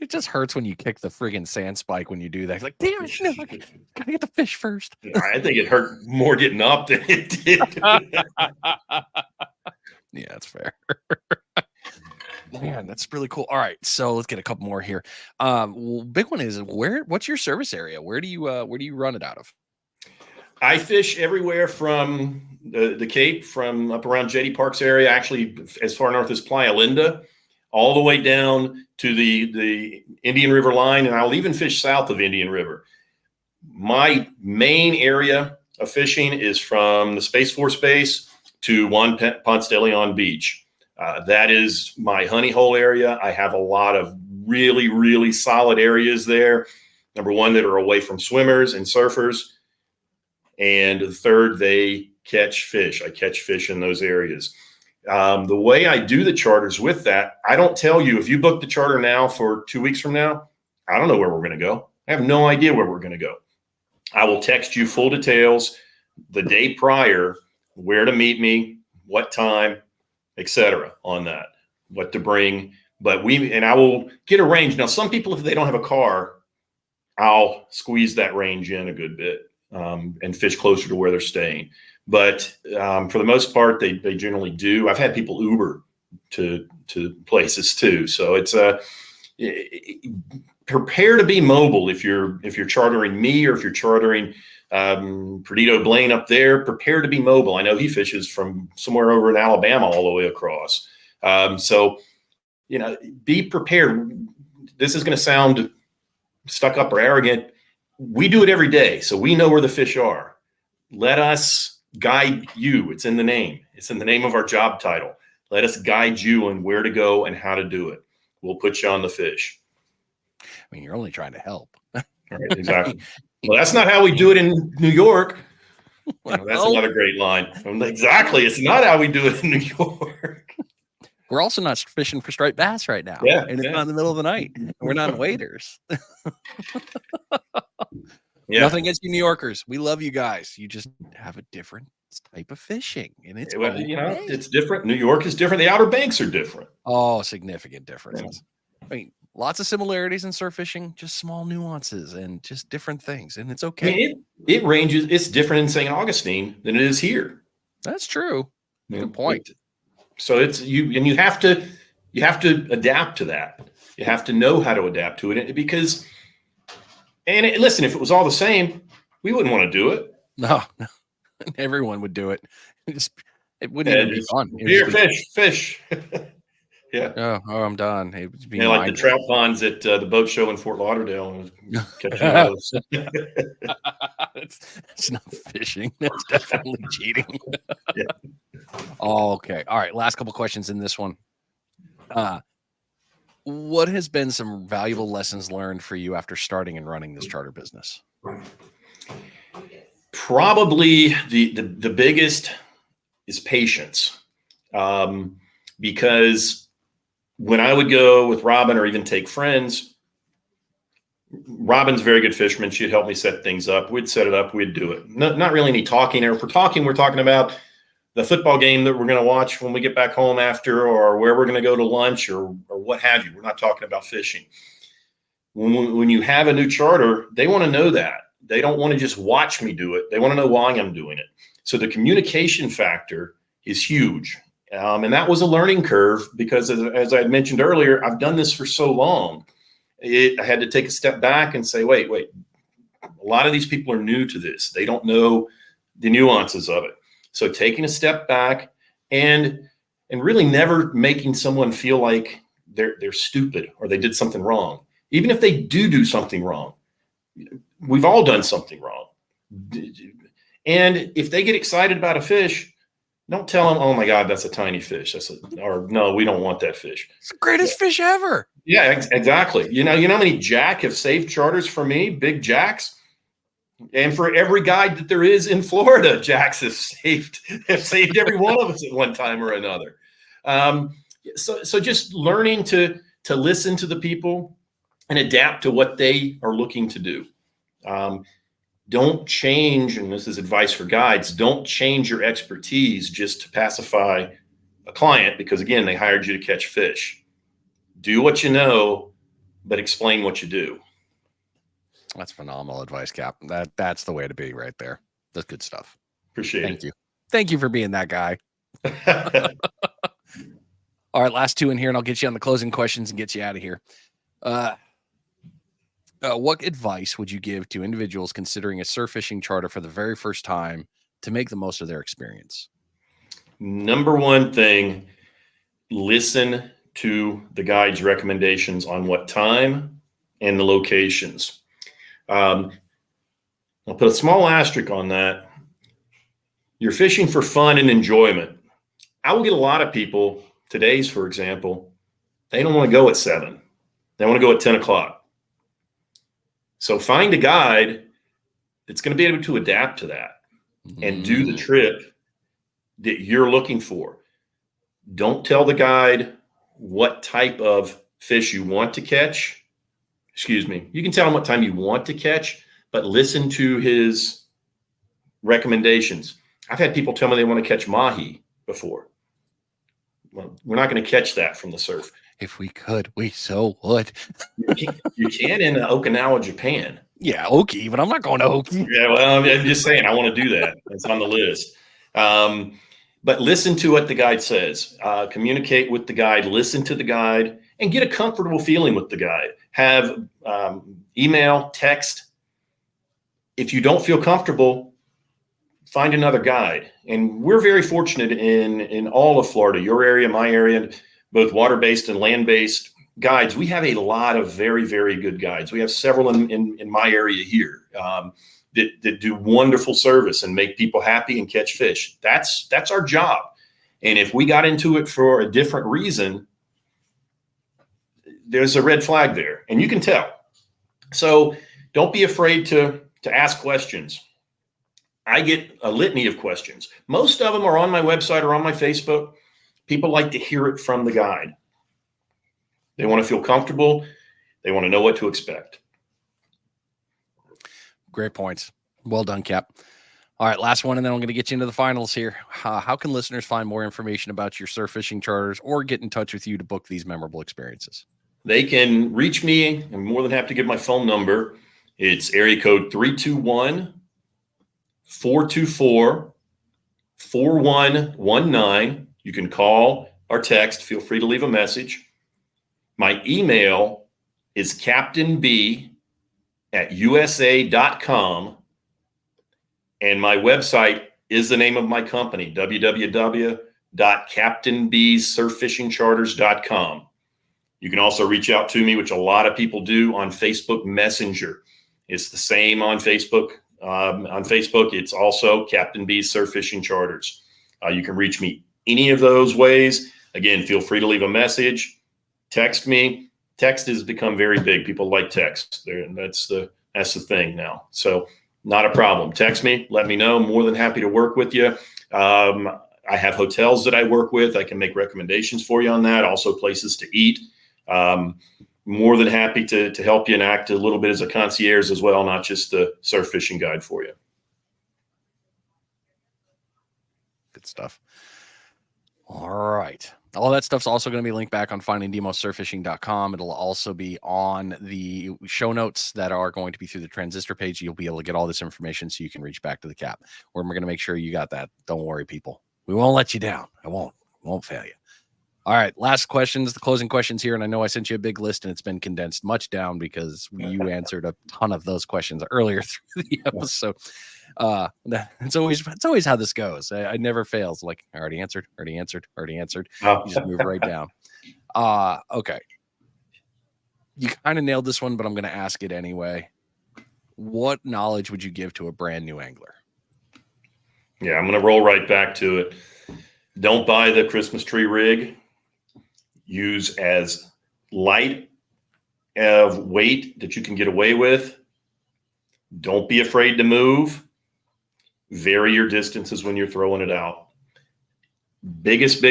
It just hurts when you kick the friggin' sand spike when you do that. It's like, damn it, no, I gotta get the fish first. I think it hurt more getting up than it did. Yeah, that's fair. Man, that's really cool. All right, so let's get a couple more here. Well, big one is what's your service area? Where do you run it out of? I fish everywhere from the Cape, from up around Jetty Parks area, actually as far north as Playa Linda, all the way down to the Indian River line, and I'll even fish south of Indian River. My main area of fishing is from the Space Force base to Juan Ponce de Leon Beach. That is my honey hole area. I have a lot of really solid areas there. Number one, that are away from swimmers and surfers. And the third, they catch fish. I catch fish in those areas. The way I do the charters with that, I don't tell you, if you book the charter now for 2 weeks from now, I don't know where we're going to go. I have no idea where we're going to go. I will text you full details the day prior, where to meet me, what time, etc. on that, what to bring. But I will get a range. Now, some people, if they don't have a car, I'll squeeze that range in a good bit and fish closer to where they're staying. But for the most part, they generally do. I've had people Uber to places too. So it's prepare to be mobile if you're chartering me, or if you're chartering Perdido Blaine up there. Prepare to be mobile. I know he fishes from somewhere over in Alabama all the way across. So be prepared. This is going to sound stuck up or arrogant. We do it every day, so we know where the fish are. Let us guide you. It's in the name. It's in the name of our job title. Let us guide you on where to go and how to do it. We'll put you on the fish. I mean, you're only trying to help. Right, exactly. Well, that's not how we do it in New York. That's another great line. Exactly. It's not how we do it in New York. We're also not fishing for striped bass right now. Yeah, and it's not in the middle of the night. We're not waders. Yeah. Nothing against you New Yorkers. We love you guys. You just have a different type of fishing, and it's it's different. New York is different. The Outer Banks are different. Oh, significant differences. Yeah. I mean, lots of similarities in surf fishing, just small nuances and just different things, and it's okay. I mean, it ranges. It's different in St. Augustine than it is here. That's true. Good point. So it's you have to adapt to that. You have to know how to adapt to it, because. And listen, if it was all the same, we wouldn't want to do it. No. Everyone would do it. It wouldn't even be fun. Beer, fish. Yeah. Oh, I'm done. Like the trout ponds at the boat show in Fort Lauderdale. Catching those. It's not fishing. That's definitely cheating. Yeah. Oh, okay. All right. Last couple questions in this one. What has been some valuable lessons learned for you after starting and running this charter business? Probably the biggest is patience. Because when I would go with Robin or even take friends, Robin's a very good fisherman. She'd help me set things up. We'd set it up. We'd do it. Not really any talking. Or if we're talking about the football game that we're going to watch when we get back home after, or where we're going to go to lunch, or what have you. We're not talking about fishing. When you have a new charter, they want to know that. They don't want to just watch me do it. They want to know why I'm doing it. So the communication factor is huge. And that was a learning curve because, as I had mentioned earlier, I've done this for so long. I had to take a step back and say, wait, a lot of these people are new to this. They don't know the nuances of it. So taking a step back and really never making someone feel like they're stupid or they did something wrong. Even if they do something wrong, we've all done something wrong. And if they get excited about a fish, don't tell them, oh my God, that's a tiny fish. Or no, we don't want that fish. It's the greatest fish ever. Yeah, exactly. You know how many jack have saved charters for me, big jacks? And for every guide that there is in Florida, jacks have saved every one of us at one time or another. So just learning to listen to the people and adapt to what they are looking to do. Don't change, and this is advice for guides, don't change your expertise just to pacify a client because, again, they hired you to catch fish. Do what you know, but explain what you do. That's phenomenal advice, Cap. That's the way to be right there. That's good stuff. Appreciate it. Thank you. Thank you for being that guy. All right, last two in here, and I'll get you on the closing questions and get you out of here. What advice would you give to individuals considering a surf fishing charter for the very first time to make the most of their experience? Number one thing, listen to the guide's recommendations on what time and the locations. I'll put a small asterisk on that. You're fishing for fun and enjoyment. I will get a lot of people, today's, for example, they don't want to go at 7. They want to go at 10 o'clock. So find a guide that's going to be able to adapt to that and do the trip that you're looking for. Don't tell the guide what type of fish you want to catch. Excuse me. You can tell him what time you want to catch, but listen to his recommendations. I've had people tell me they want to catch mahi before. Well, we're not going to catch that from the surf. If we could, we so would. You can in Okinawa, Japan. Yeah, Oki, but I'm not going to Oki. Yeah, well, I'm just saying I want to do that. It's on the list. But listen to what the guide says. Communicate with the guide. Listen to the guide, and get a comfortable feeling with the guide. Have email, text. If you don't feel comfortable, find another guide. And we're very fortunate in all of Florida, your area, my area, both water-based and land-based guides. We have a lot of very, very good guides. We have several in my area here that do wonderful service and make people happy and catch fish. That's our job. And if we got into it for a different reason, there's a red flag there, and you can tell. So don't be afraid to ask questions. I get a litany of questions. Most of them are on my website or on my Facebook. People like to hear it from the guide. They want to feel comfortable. They want to know what to expect. Great points. Well done, Cap. All right, last one, and then I'm going to get you into the finals here. How can listeners find more information about your surf fishing charters or get in touch with you to book these memorable experiences? They can reach me. I'm more than happy to give my phone number. It's area code 321-424-4119. You can call or text. Feel free to leave a message. My email is captainb@usa.com. And my website is the name of my company, www.captainbsurffishingcharters.com. You can also reach out to me, which a lot of people do, on Facebook Messenger. It's the same on Facebook. On Facebook, it's also Captain B's Surf Fishing Charters. You can reach me any of those ways. Again, feel free to leave a message. Text me. Text has become very big. People like text. That's the thing now. So not a problem. Text me. Let me know. More than happy to work with you. I have hotels that I work with. I can make recommendations for you on that. Also places to eat. More than happy to help you and act a little bit as a concierge as well, not just the surf fishing guide for you. Good stuff. All right. All that stuff's also going to be linked back on findingdemosurffishing.com. It'll also be on the show notes that are going to be through the transistor page. You'll be able to get all this information so you can reach back to the Cap. We're going to make sure you got that. Don't worry, people. We won't let you down. I won't fail you. All right, last questions, the closing questions here. And I know I sent you a big list and it's been condensed much down because you answered a ton of those questions earlier through the episode. It's always how this goes. I never fails. Like, I already answered. You just move right down. Okay. You kind of nailed this one, but I'm going to ask it anyway. What knowledge would you give to a brand new angler? Yeah, I'm going to roll right back to it. Don't buy the Christmas tree rig. Use as light of weight that you can get away with. Don't be afraid to move. Vary your distances when you're throwing it out. Biggest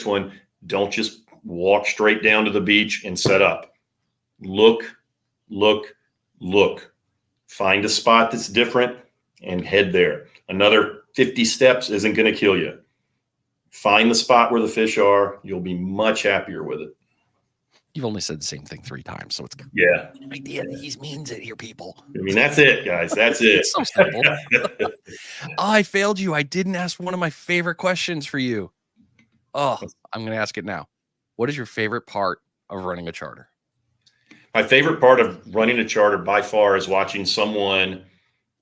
one, don't just walk straight down to the beach and set up. Look. Find a spot that's different and head there. Another 50 steps isn't going to kill you. Find the spot where the fish are. You'll be much happier with it. You've only said the same thing 3 times, so it's yeah. The idea that he means it here, people. I mean, that's it, guys. That's it. It's so simple. I failed you. I didn't ask one of my favorite questions for you. Oh, I'm going to ask it now. What is your favorite part of running a charter? My favorite part of running a charter by far is watching someone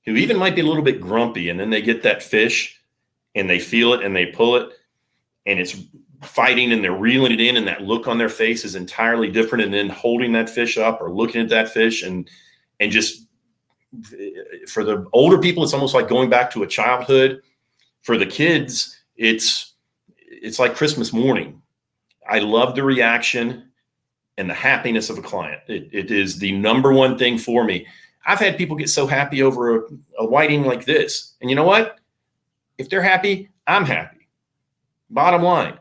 who even might be a little bit grumpy, and then they get that fish and they feel it and they pull it. And it's fighting and they're reeling it in, and that look on their face is entirely different. And then holding that fish up or looking at that fish and just, for the older people, it's almost like going back to a childhood. For the kids, it's like Christmas morning. I love the reaction and the happiness of a client. It is the number one thing for me. I've had people get so happy over a whiting like this. And you know what? If they're happy, I'm happy. Bottom line,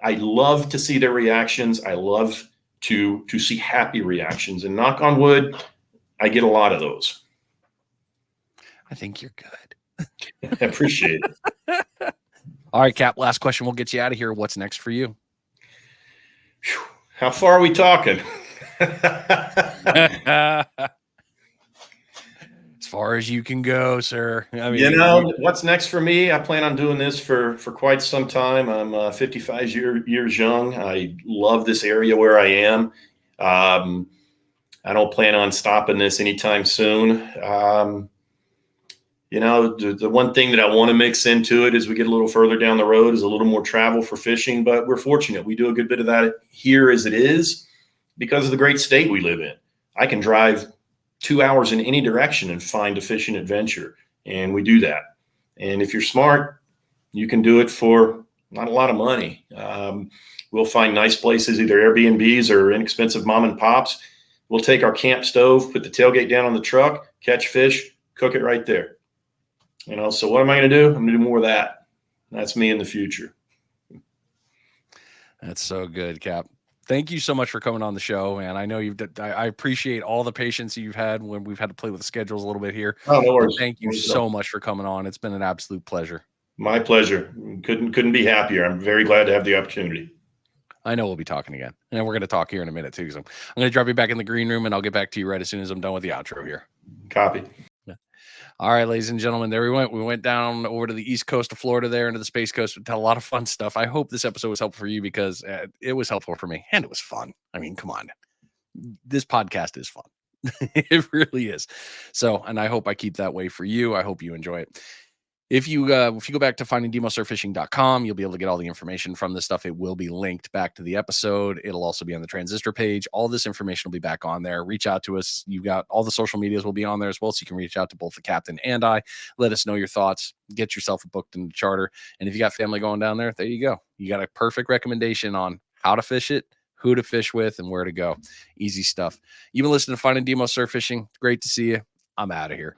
I love to see their reactions. I love to see happy reactions, and knock on wood, I get a lot of those. I think you're good. I appreciate it. All right, Cap, last question. We'll get you out of here. What's next for you? Whew. How far are we talking? As far as you can go, sir. I mean, what's next for me? I plan on doing this for quite some time. I'm 55 years young. I love this area where I am. I don't plan on stopping this anytime soon. The one thing that I want to mix into it as we get a little further down the road is a little more travel for fishing, but we're fortunate. We do a good bit of that here as it is because of the great state we live in. I can drive 2 hours in any direction and find a fishing adventure, and we do that. And if you're smart, you can do it for not a lot of money. We'll find nice places, either Airbnbs or inexpensive mom and pops. We'll take our camp stove, put the tailgate down on the truck, catch fish, cook it right there. So what am I going to do? I'm going to do more of that. That's me in the future. That's so good, Cap. Thank you so much for coming on the show, man. I know I appreciate all the patience you've had when we've had to play with the schedules a little bit here. Oh, no worries. Thank you so much for coming on. It's been an absolute pleasure. My pleasure. Couldn't be happier. I'm very glad to have the opportunity. I know we'll be talking again, and we're going to talk here in a minute too. So I'm going to drop you back in the green room, and I'll get back to you right as soon as I'm done with the outro here. Copy. All right, ladies and gentlemen, there we went. We went down over to the east coast of Florida there into the Space Coast. We had a lot of fun stuff. I hope this episode was helpful for you because it was helpful for me, and it was fun. I mean, come on. This podcast is fun. It really is. So, and I hope I keep that way for you. I hope you enjoy it. If you go back to findingdemosurfishing.com, you'll be able to get all the information from this stuff. It will be linked back to the episode. It'll also be on the Transistor page. All this information will be back on there. Reach out to us. You've got all the social medias will be on there as well. So you can reach out to both the captain and I. Let us know your thoughts. Get yourself booked in the charter. And if you got family going down there you go. You got a perfect recommendation on how to fish it, who to fish with, and where to go. Easy stuff. You've been listening to Finding Demo Surf Fishing. Great to see you. I'm out of here.